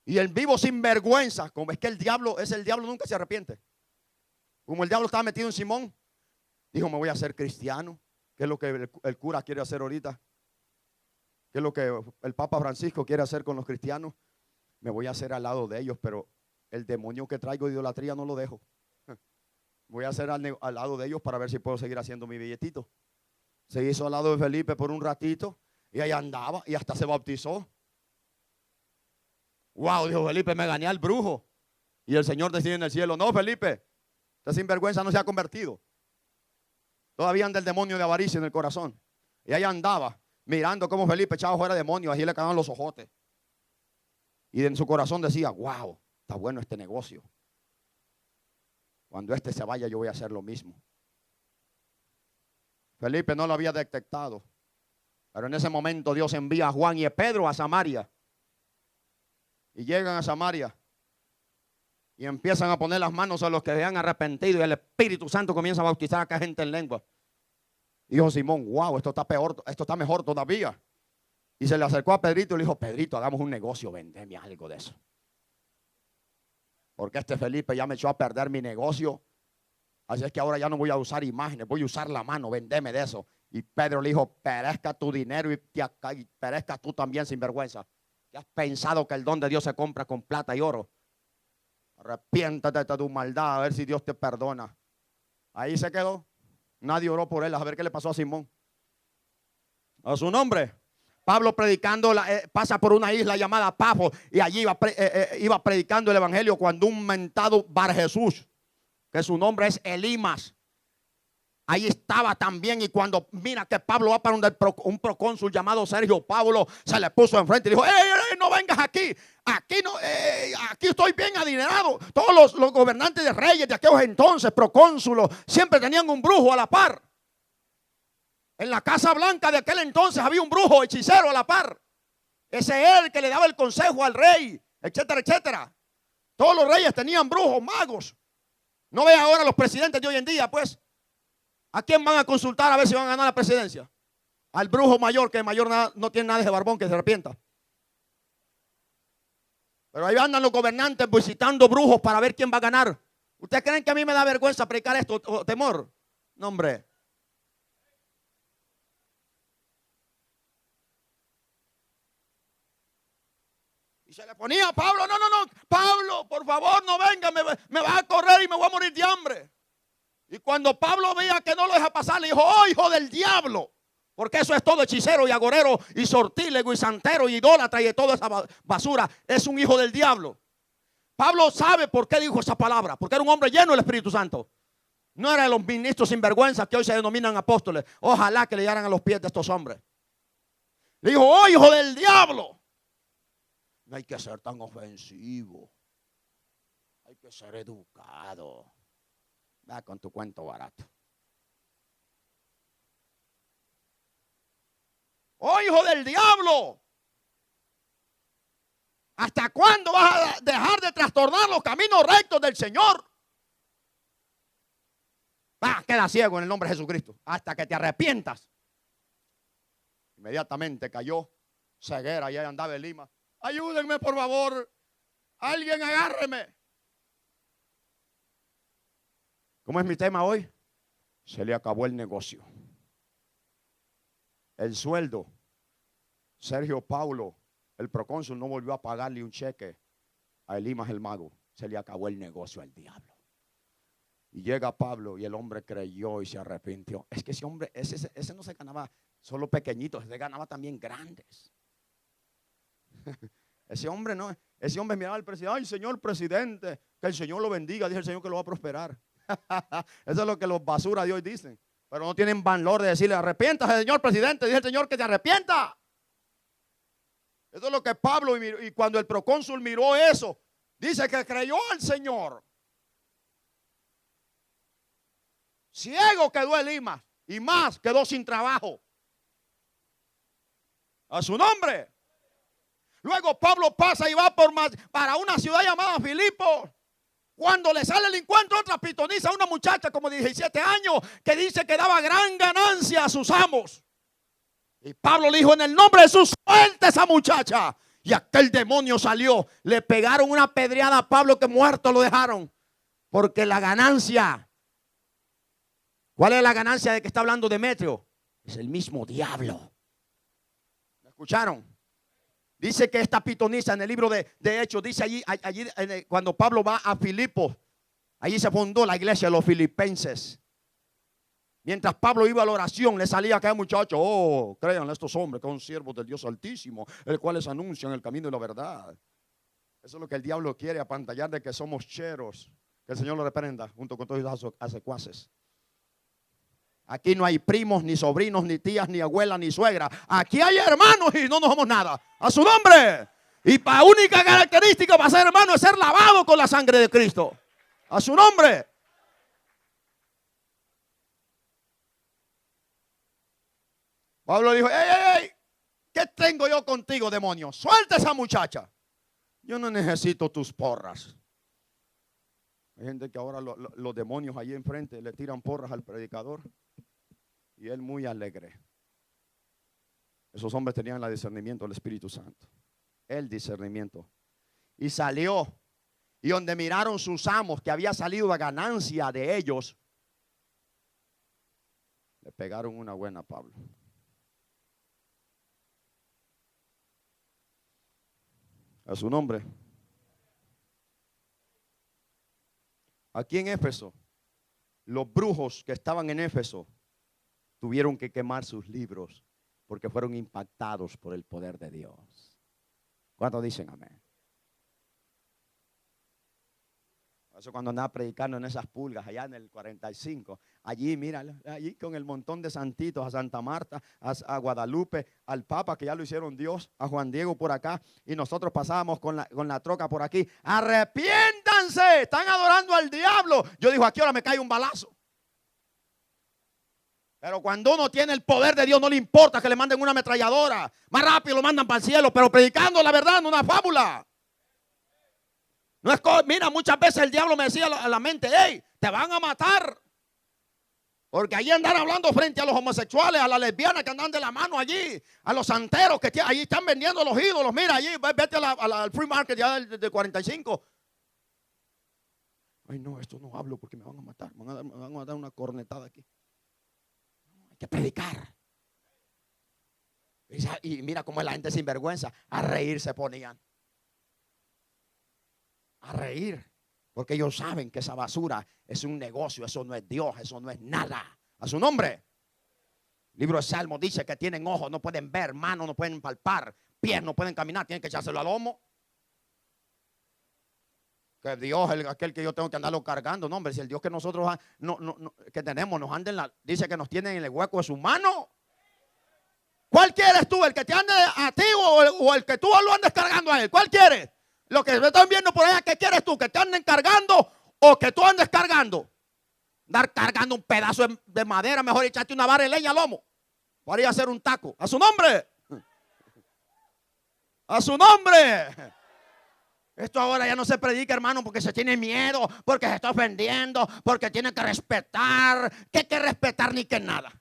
Y el vivo sin vergüenza, como es que el diablo nunca se arrepiente. Como el diablo estaba metido en Simón, dijo: me voy a hacer cristiano. ¿Qué es lo que el cura quiere hacer ahorita? ¿Qué es lo que el Papa Francisco quiere hacer con los cristianos? Me voy a hacer al lado de ellos, pero el demonio que traigo de idolatría no lo dejo. Voy a hacer al lado de ellos para ver si puedo seguir haciendo mi billetito. Se hizo al lado de Felipe por un ratito y ahí andaba y hasta se bautizó. Wow, dijo Felipe, me gané al brujo. Y el Señor decía en el cielo, no, Felipe, este sinvergüenza no se ha convertido. Todavía anda el demonio de avaricia en el corazón. Y ahí andaba mirando cómo Felipe echaba fuera demonios, así le caían los ojotes. Y en su corazón decía, wow, está bueno este negocio. Cuando este se vaya yo voy a hacer lo mismo. Felipe no lo había detectado. Pero en ese momento Dios envía a Juan y a Pedro a Samaria. Y llegan a Samaria. Y empiezan a poner las manos a los que se han arrepentido. Y el Espíritu Santo comienza a bautizar a cada gente en lengua. Y dijo Simón, wow, esto está peor, esto está mejor todavía. Y se le acercó a Pedrito y le dijo, Pedrito, hagamos un negocio, vendeme algo de eso. Porque este Felipe ya me echó a perder mi negocio. Así es que ahora ya no voy a usar imágenes, voy a usar la mano, vendeme de eso. Y Pedro le dijo, perezca tu dinero y perezca tú también sin vergüenza. ¿Qué has pensado que el don de Dios se compra con plata y oro? Arrepiéntate de tu maldad, a ver si Dios te perdona. Ahí se quedó. Nadie oró por él. A ver qué le pasó a Simón. A su nombre. Pablo predicando, pasa por una isla llamada Pafos. Y allí iba predicando el evangelio cuando un mentado Bar Jesús, que su nombre es Elimas, ahí estaba también. Y cuando mira que Pablo va para un procónsul llamado Sergio Paulo, se le puso enfrente y dijo, ey, no vengas aquí. Aquí estoy bien adinerado. Todos los gobernantes de reyes de aquellos entonces, procónsulos, siempre tenían un brujo a la par. En la Casa Blanca de aquel entonces había un brujo hechicero a la par. Ese era el que le daba el consejo al rey, etcétera, etcétera. Todos los reyes tenían brujos, magos. No ve ahora los presidentes de hoy en día, pues. ¿A quién van a consultar a ver si van a ganar la presidencia? Al brujo mayor, que el mayor no tiene nada de barbón, que se arrepienta. Pero ahí andan los gobernantes visitando brujos para ver quién va a ganar. ¿Ustedes creen que a mí me da vergüenza predicar esto o temor? No, hombre. Y se le ponía a Pablo, no, Pablo, por favor, no venga, me va a correr y me voy a morir de hambre. Y cuando Pablo veía que no lo deja pasar, le dijo, oh, hijo del diablo. Porque eso es todo hechicero y agorero y sortílego y santero y idólatra y de toda esa basura. Es un hijo del diablo. Pablo sabe por qué dijo esa palabra. Porque era un hombre lleno del Espíritu Santo. No era de los ministros sinvergüenzas que hoy se denominan apóstoles. Ojalá que le llegaran a los pies de estos hombres. Le dijo, oh, hijo del diablo. No hay que ser tan ofensivo. Hay que ser educado. Da con tu cuento barato. Oh, hijo del diablo. ¿Hasta cuándo vas a dejar de trastornar los caminos rectos del Señor? Queda ciego en el nombre de Jesucristo. Hasta que te arrepientas. Inmediatamente cayó ceguera y ahí andaba en Lima. Ayúdenme, por favor. Alguien agárreme. ¿Cómo es mi tema hoy? Se le acabó el negocio. El sueldo. Sergio Paulo, el procónsul, no volvió a pagarle un cheque a Elimas el mago. Se le acabó el negocio al diablo. Y llega Pablo y el hombre creyó y se arrepintió. Es que ese hombre, ese no se ganaba solo pequeñitos, se ganaba también grandes. Ese hombre miraba al presidente. Ay, señor presidente, que el Señor lo bendiga. Dice el Señor que lo va a prosperar. Eso es lo que los basuras de hoy dicen. Pero no tienen valor de decirle, arrepiéntase, señor presidente. Dice el Señor que se arrepienta. Eso es lo que Pablo, y cuando el procónsul miró eso, dice que creyó al Señor. Ciego quedó Elimas y más quedó sin trabajo. A su nombre. Luego Pablo pasa y va para una ciudad llamada Filipos. Cuando le sale el encuentro, otra pitonisa, una muchacha como de 17 años, que dice que daba gran ganancia a sus amos. Y Pablo le dijo, en el nombre de Jesús, suelta esa muchacha. Y aquel demonio salió. Le pegaron una pedreada a Pablo que muerto lo dejaron. Porque la ganancia, ¿cuál es la ganancia de que está hablando Demetrio? Es el mismo diablo. ¿Me escucharon? Dice que esta pitonisa en el libro de Hechos, dice allí cuando Pablo va a Filipos, allí se fundó la iglesia de los filipenses. Mientras Pablo iba a la oración, le salía aquel muchacho: oh, crean estos hombres que son siervos del Dios Altísimo, el cual les anuncian el camino de la verdad. Eso es lo que el diablo quiere, apantallar de que somos cheros. Que el Señor lo reprenda junto con todos los secuaces. Aquí no hay primos, ni sobrinos, ni tías, ni abuelas, ni suegra. Aquí hay hermanos y no nos somos nada. A su nombre. Y la única característica para ser hermano es ser lavado con la sangre de Cristo. A su nombre. Pablo dijo: ey, ¿qué tengo yo contigo, demonio? Suelta a esa muchacha. Yo no necesito tus porras. Hay gente que ahora los demonios allí enfrente le tiran porras al predicador y él muy alegre. Esos hombres tenían el discernimiento del Espíritu Santo. El discernimiento. Y salió. Y donde miraron sus amos que había salido la ganancia de ellos, le pegaron una buena a Pablo. A su nombre. Aquí en Éfeso, los brujos que estaban en Éfeso tuvieron que quemar sus libros porque fueron impactados por el poder de Dios. ¿Cuántos dicen amén? Eso cuando andaba predicando en esas pulgas allá en el 45, allí, mira, allí con el montón de santitos, a Santa Marta, a Guadalupe, al Papa que ya lo hicieron Dios, a Juan Diego por acá, y nosotros pasábamos con la troca por aquí. Arrepiéntanse, están adorando al diablo. Yo digo: aquí ahora me cae un balazo. Pero cuando uno tiene el poder de Dios, no le importa que le manden una ametralladora, más rápido lo mandan para el cielo, pero predicando la verdad, no una fábula. No es, mira, muchas veces el diablo me decía a la mente: hey, te van a matar. Porque allí andan hablando frente a los homosexuales, a las lesbianas que andan de la mano allí, a los santeros que allí están vendiendo los ídolos. Mira, allí, vete al free market ya del 45. Ay, no, esto no hablo porque me van a matar. Me van a dar una cornetada aquí. Hay que predicar. Y mira cómo es la gente sin vergüenza. A reír se ponían. A reír. Porque ellos saben que esa basura es un negocio. Eso no es Dios, eso no es nada. A su nombre. El libro de Salmos dice que tienen ojos, no pueden ver, manos no pueden palpar, pies no pueden caminar, tienen que echárselo al lomo. Que Dios es aquel que yo tengo que andarlo cargando. No, hombre, si el Dios que nosotros que tenemos nos anda dice que nos tiene en el hueco de su mano. ¿Cuál quieres tú? ¿El que te ande a ti o el que tú lo andes cargando a él? ¿Cuál quieres? Lo que me están viendo por allá, ¿qué quieres tú? ¿Que te anden cargando o que tú andes cargando? Dar cargando un pedazo de madera, mejor echarte una vara de leña al lomo para ir a hacer un taco. A su nombre. A su nombre. Esto ahora ya no se predica, hermano, porque se tiene miedo, porque se está ofendiendo, porque tiene que respetar. ¿Qué hay que respetar ni que nada?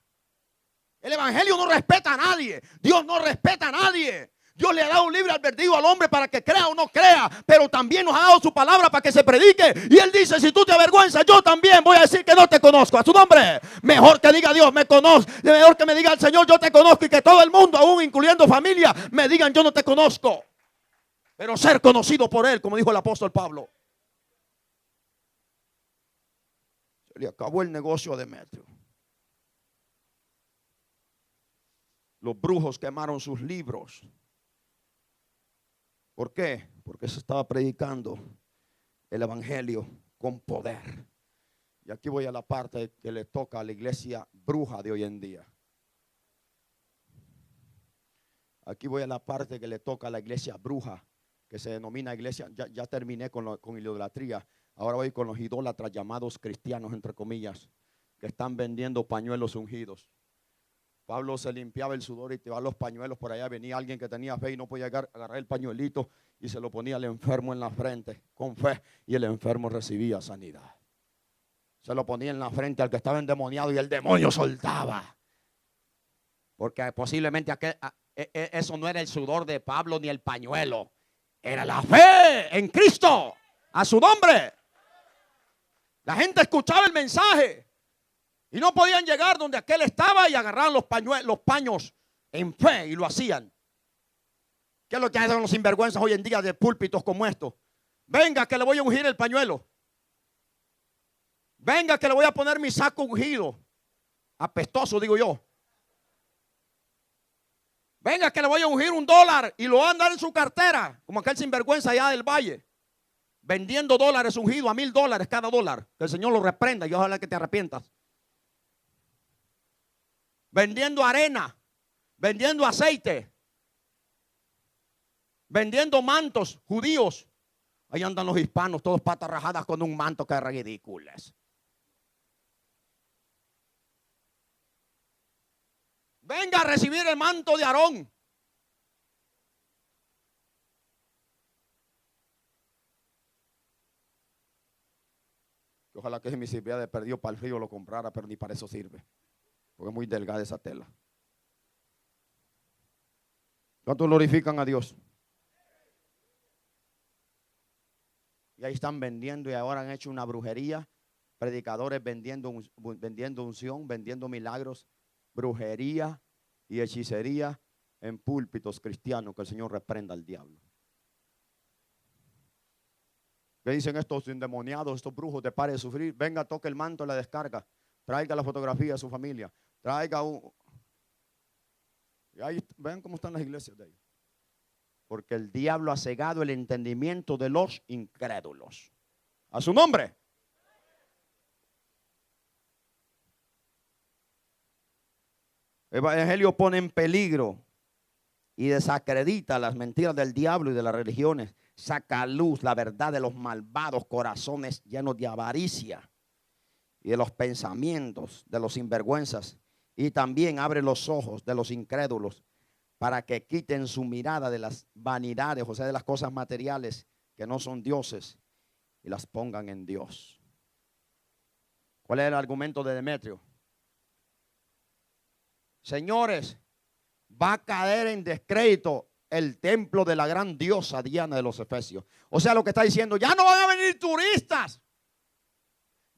El evangelio no respeta a nadie. Dios no respeta a nadie. Dios le ha dado un libre albedrío al hombre para que crea o no crea, pero también nos ha dado su palabra para que se predique. Y él dice: si tú te avergüenzas, yo también voy a decir que no te conozco. A su nombre. Mejor que diga Dios, me conozco. Mejor que me diga el Señor, yo te conozco. Y que todo el mundo, aún incluyendo familia, me digan: yo no te conozco. Pero ser conocido por él, como dijo el apóstol Pablo. Se le acabó el negocio a Demetrio. Los brujos quemaron sus libros. ¿Por qué? Porque se estaba predicando el evangelio con poder. Y aquí voy a la parte que le toca a la iglesia bruja de hoy en día. Aquí voy a la parte que le toca a la iglesia bruja, que se denomina iglesia. Ya terminé con idolatría. Ahora voy con los idólatras llamados cristianos, entre comillas, que están vendiendo pañuelos ungidos. Pablo se limpiaba el sudor y tiraba los pañuelos. Por allá venía alguien que tenía fe y no podía agarrar el pañuelito y se lo ponía al enfermo en la frente con fe, y el enfermo recibía sanidad. Se lo ponía en la frente al que estaba endemoniado y el demonio soltaba. Porque posiblemente eso no era el sudor de Pablo ni el pañuelo. Era la fe en Cristo. A su nombre. La gente escuchaba el mensaje y no podían llegar donde aquel estaba y agarraban los paños en fe y lo hacían. ¿Qué es lo que hacen los sinvergüenzas hoy en día de púlpitos como estos? Venga que le voy a ungir el pañuelo. Venga que le voy a poner mi saco ungido. Apestoso, digo yo. Venga que le voy a ungir $1 y lo va a andar en su cartera, como aquel sinvergüenza allá del valle, vendiendo dólares ungidos a $1,000 cada dólar. Que el Señor lo reprenda y ojalá que te arrepientas. Vendiendo arena, vendiendo aceite, vendiendo mantos judíos. Ahí andan los hispanos, todos patas rajadas con un manto que es ridículo. Venga a recibir el manto de Aarón. Ojalá que mi sirviera de perdido para el río lo comprara, pero ni para eso sirve. Porque es muy delgada esa tela. ¿Cuántos glorifican a Dios? Y ahí están vendiendo y ahora han hecho una brujería. Predicadores vendiendo unción, vendiendo milagros, brujería y hechicería en púlpitos cristianos. Que el Señor reprenda al diablo. ¿Qué dicen estos endemoniados, estos brujos de pare de sufrir? Venga, toque el manto, la descarga. Traiga la fotografía de su familia. Traiga un... Y ahí, vean cómo están las iglesias de ahí. Porque el diablo ha cegado el entendimiento de los incrédulos. A su nombre. El evangelio pone en peligro y desacredita las mentiras del diablo y de las religiones. Saca a luz la verdad de los malvados corazones llenos de avaricia y de los pensamientos de los sinvergüenzas. Y también abre los ojos de los incrédulos para que quiten su mirada de las vanidades, o sea, de las cosas materiales que no son dioses, y las pongan en Dios. ¿Cuál es el argumento de Demetrio? Señores, va a caer en descrédito el templo de la gran diosa Diana de los Efesios. O sea, lo que está diciendo, ya no van a venir turistas,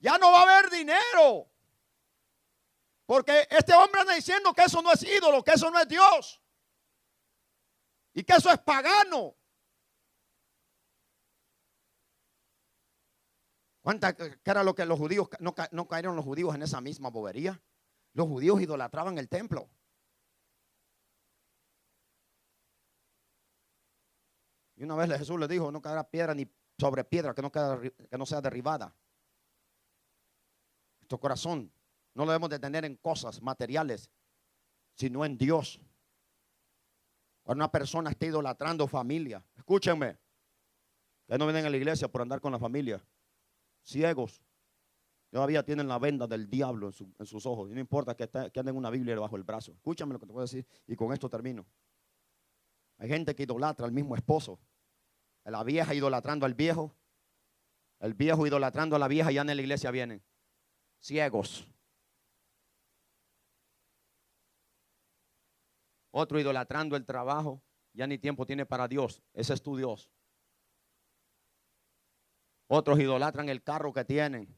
ya no va a haber dinero, porque este hombre anda diciendo que eso no es ídolo, que eso no es Dios y que eso es pagano. ¿Qué era lo que los judíos, no cayeron los judíos en esa misma bobería? Los judíos idolatraban el templo. Y una vez Jesús le dijo, no caerá piedra ni sobre piedra que no sea derribada. Nuestro corazón no lo debemos de tener en cosas materiales, sino en Dios. Cuando una persona está idolatrando familia, escúchenme, que no vienen a la iglesia por andar con la familia, ciegos, todavía tienen la venda del diablo en sus ojos. Y no importa que anden una Biblia debajo del brazo. Escúchame lo que te voy a decir y con esto termino. Hay gente que idolatra al mismo esposo. La vieja idolatrando al viejo. El viejo idolatrando a la vieja y ya en la iglesia vienen ciegos. Otro idolatrando el trabajo. Ya ni tiempo tiene para Dios. Ese es tu Dios. Otros idolatran el carro que tienen.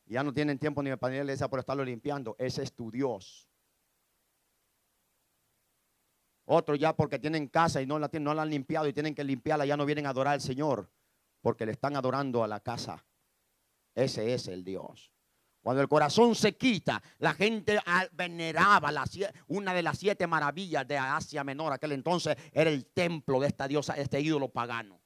Ya no tienen tiempo ni para ir a la iglesia por estarlo limpiando. Ese es tu Dios. Otros ya porque tienen casa y no la han limpiado y tienen que limpiarla, ya no vienen a adorar al Señor porque le están adorando a la casa. Ese es el Dios. Cuando el corazón se quita, la gente veneraba una de las 7 maravillas de Asia Menor. Aquel entonces era el templo de esta diosa, este ídolo pagano.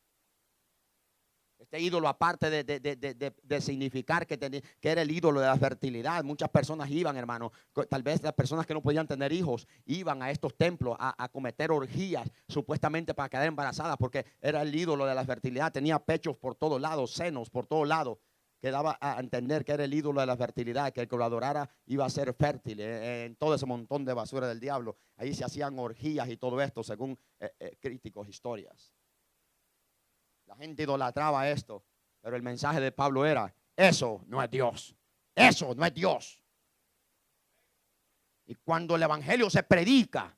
Este ídolo, aparte de significar que era el ídolo de la fertilidad, muchas personas iban, hermano, tal vez las personas que no podían tener hijos, iban a estos templos a cometer orgías, supuestamente para quedar embarazadas, porque era el ídolo de la fertilidad. Tenía pechos por todos lados, senos por todos lados, que daba a entender que era el ídolo de la fertilidad, que el que lo adorara iba a ser fértil. En todo ese montón de basura del diablo, ahí se hacían orgías y todo esto, según críticos, historias. La gente idolatraba esto, pero el mensaje de Pablo era, eso no es Dios, eso no es Dios. Y cuando el evangelio se predica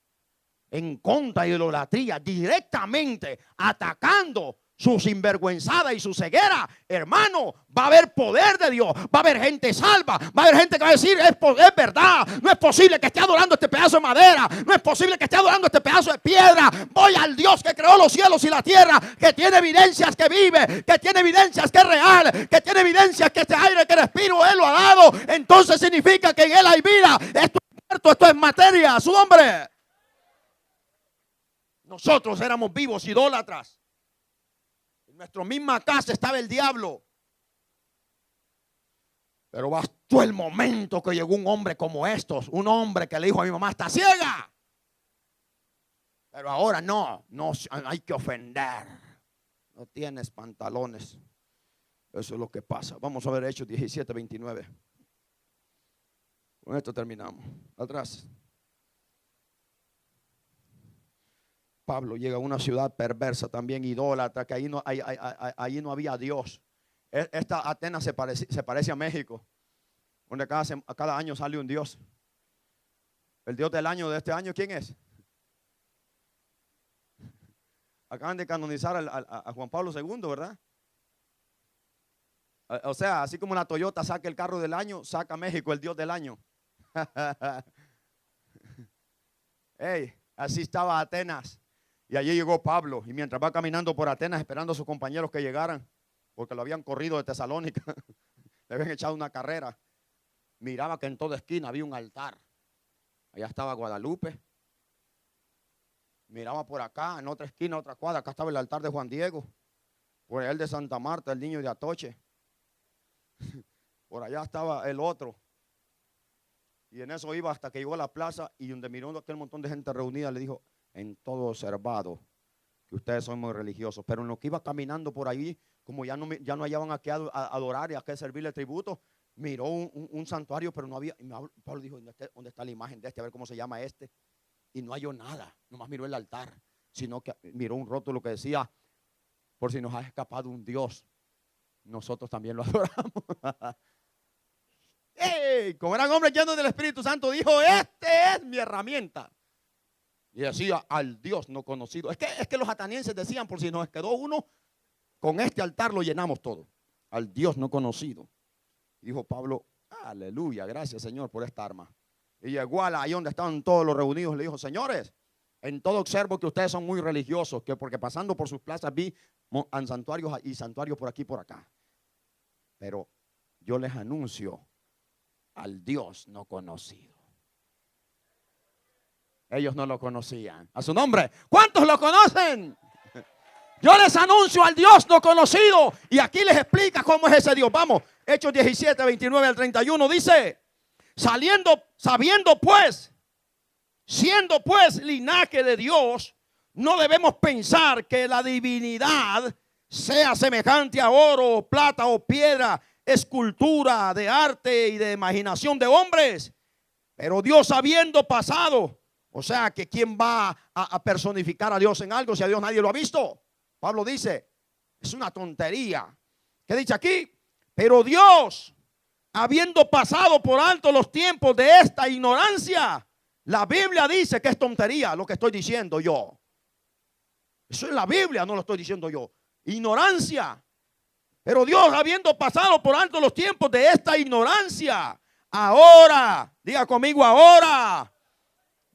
en contra de la idolatría, directamente atacando su sinvergüenzada y su ceguera, hermano, va a haber poder de Dios, va a haber gente salva, va a haber gente que va a decir, es verdad, no es posible que esté adorando este pedazo de madera, no es posible que esté adorando este pedazo de piedra, voy al Dios que creó los cielos y la tierra, que tiene evidencias que vive, que tiene evidencias que es real, que tiene evidencias que este aire que respiro Él lo ha dado, entonces significa que en Él hay vida, esto es muerto, esto es materia, a su nombre. Nosotros éramos vivos idólatras. En nuestra misma casa estaba el diablo. Pero bastó el momento que llegó un hombre como estos. Un hombre que le dijo a mi mamá, está ciega. Pero ahora no hay que ofender. No tienes pantalones. Eso es lo que pasa. Vamos a ver Hechos 17, 29. Con esto terminamos. Atrás. Pablo llega a una ciudad perversa, también idólatra, que ahí no había Dios. Esta Atenas se parece a México, donde cada año sale un Dios. El Dios del año de este año, ¿quién es? Acaban de canonizar a Juan Pablo II, ¿verdad? O sea, así como la Toyota saca el carro del año, saca México el Dios del año. Hey, así estaba Atenas. Y allí llegó Pablo, y mientras va caminando por Atenas esperando a sus compañeros que llegaran, porque lo habían corrido de Tesalónica, le habían echado una carrera, miraba que en toda esquina había un altar. Allá estaba Guadalupe. Miraba por acá, en otra esquina, otra cuadra, acá estaba el altar de Juan Diego, por allá el de Santa Marta, el niño de Atoche. Por allá estaba el otro. Y en eso iba hasta que llegó a la plaza, y donde miró aquel montón de gente reunida, le dijo, en todo observado que ustedes son muy religiosos, pero en lo que iba caminando por ahí, como ya no hallaban a qué adorar y a qué servirle tributo, miró un santuario, pero no había. Y Pablo dijo, ¿dónde está la imagen de este? A ver cómo se llama este. Y no halló nada, nomás miró el altar, sino que miró un rótulo que decía, por si nos ha escapado un Dios, nosotros también lo adoramos. ¡Ey! Como eran hombres llenos del Espíritu Santo, dijo, este es mi herramienta. Y decía, al Dios no conocido. Es que los atenienses decían, por si nos quedó uno, con este altar lo llenamos todo. Al Dios no conocido. Y dijo Pablo, aleluya, gracias Señor por esta arma. Y llegó ahí donde estaban todos los reunidos, le dijo, señores, en todo observo que ustedes son muy religiosos, que porque pasando por sus plazas vi santuarios y santuarios por aquí y por acá. Pero yo les anuncio al Dios no conocido. Ellos no lo conocían. A su nombre, ¿cuántos lo conocen? Yo les anuncio al Dios no conocido. Y aquí les explica cómo es ese Dios. Vamos, Hechos 17, 29 al 31 dice, sabiendo pues, siendo pues linaje de Dios, no debemos pensar que la divinidad sea semejante a oro, plata o piedra, escultura de arte y de imaginación de hombres. Pero Dios habiendo pasado, o sea que ¿quién va a personificar a Dios en algo si a Dios nadie lo ha visto? Pablo dice, es una tontería. ¿Qué dice aquí? Pero Dios, habiendo pasado por alto los tiempos de esta ignorancia, la Biblia dice que es tontería lo que estoy diciendo yo. Eso es la Biblia, no lo estoy diciendo yo. Ignorancia. Pero Dios, habiendo pasado por alto los tiempos de esta ignorancia, ahora, diga conmigo, ahora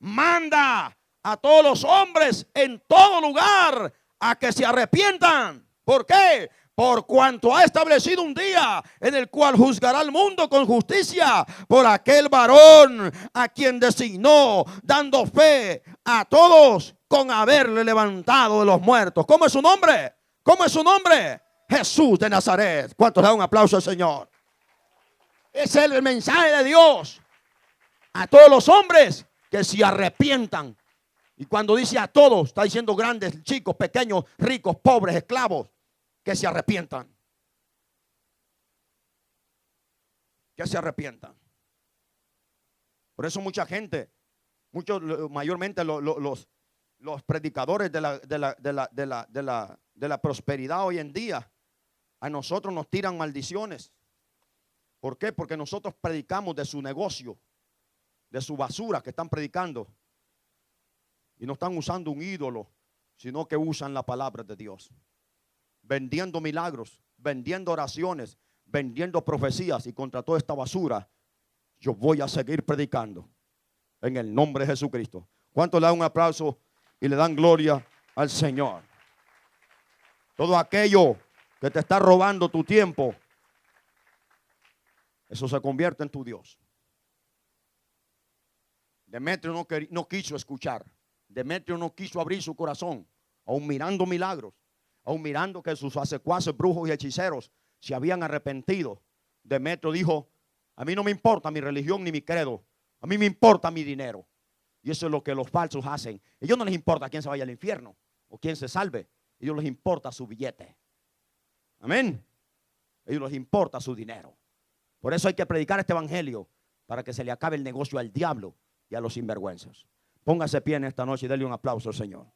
manda a todos los hombres en todo lugar a que se arrepientan. ¿Por qué? Por cuanto ha establecido un día en el cual juzgará al mundo con justicia por aquel varón a quien designó, dando fe a todos con haberle levantado de los muertos. ¿Cómo es su nombre? ¿Cómo es su nombre? Jesús de Nazaret. ¿Cuántos le dan un aplauso al Señor? Es el mensaje de Dios a todos los hombres que se arrepientan. Y cuando dice a todos, está diciendo grandes, chicos, pequeños, ricos, pobres, esclavos, que se arrepientan. Que se arrepientan. Por eso mucha gente, mayormente los predicadores de la prosperidad hoy en día, a nosotros nos tiran maldiciones. ¿Por qué? Porque nosotros predicamos de su negocio, de su basura que están predicando. Y no están usando un ídolo, sino que usan la palabra de Dios. vendiendo milagros, vendiendo oraciones, vendiendo profecías, y contra toda esta basura yo voy a seguir predicando en el nombre de Jesucristo. ¿Cuántos le dan un aplauso y le dan gloria al Señor? Todo aquello que te está robando tu tiempo, eso se convierte en tu Dios. Demetrio no quiso escuchar. Demetrio no quiso abrir su corazón, aún mirando milagros, aún mirando que sus secuaces, brujos y hechiceros se habían arrepentido. Demetrio dijo: a mí no me importa mi religión ni mi credo, a mí me importa mi dinero. Y eso es lo que los falsos hacen. A ellos no les importa quién se vaya al infierno o quién se salve. A ellos les importa su billete. Amén. A ellos les importa su dinero. Por eso hay que predicar este evangelio, para que se le acabe el negocio al diablo y a los sinvergüenzas. Póngase pie en esta noche y denle un aplauso al Señor.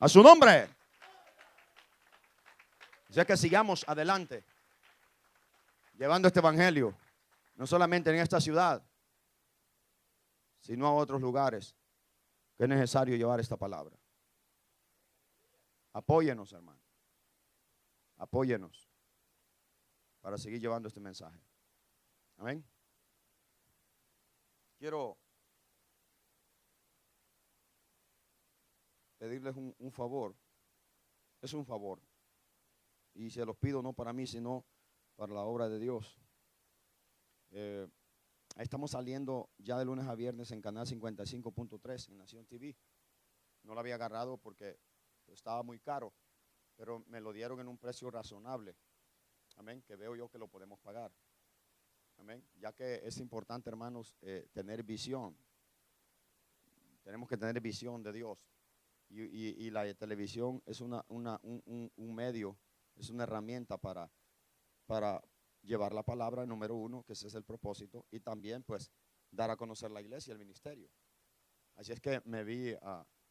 A su nombre. Ya que sigamos adelante, llevando este evangelio, no solamente en esta ciudad, sino a otros lugares que es necesario llevar esta palabra. Apóyenos, hermano. Apóyenos para seguir llevando este mensaje. Amén. Quiero pedirles un favor. Es un favor. Y se los pido no para mí, sino para la obra de Dios. Estamos saliendo ya de lunes a viernes en Canal 55.3 en Nación TV. No lo había agarrado porque estaba muy caro, pero me lo dieron en un precio razonable. Amén, que veo yo que lo podemos pagar. Amén, ya que es importante, hermanos, tener visión. Tenemos que tener visión de Dios. Y la televisión es un medio, es una herramienta para llevar la palabra, número uno, que ese es el propósito, y también pues dar a conocer la iglesia, el ministerio. Así es que me vi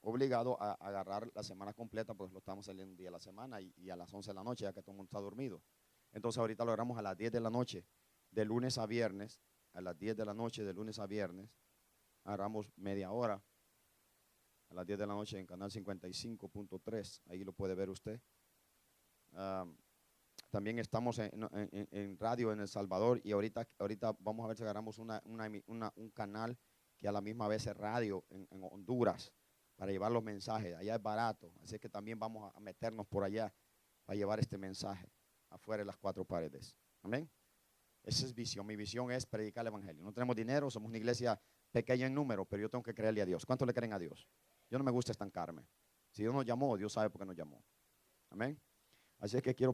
obligado a agarrar la semana completa, pues lo estamos saliendo un día a la semana y a las 11 de la noche, ya que todo el mundo está dormido. Entonces ahorita lo agarramos a las 10 de la noche, de lunes a viernes, a las 10 de la noche, de lunes a viernes, agarramos media hora, a las 10 de la noche en Canal 55.3, ahí lo puede ver usted. También estamos en radio en El Salvador, y ahorita vamos a ver si agarramos un canal que a la misma vez es radio en Honduras, para llevar los mensajes. Allá es barato, así que también vamos a meternos por allá para llevar este mensaje afuera de las cuatro paredes. Amén. Esa es visión. Mi visión es predicar el evangelio. No tenemos dinero, somos una iglesia pequeña en número, pero yo tengo que creerle a Dios. ¿Cuántos le creen a Dios? Yo no me gusta estancarme. Si Dios nos llamó, Dios sabe por qué nos llamó. Amén. Así es que quiero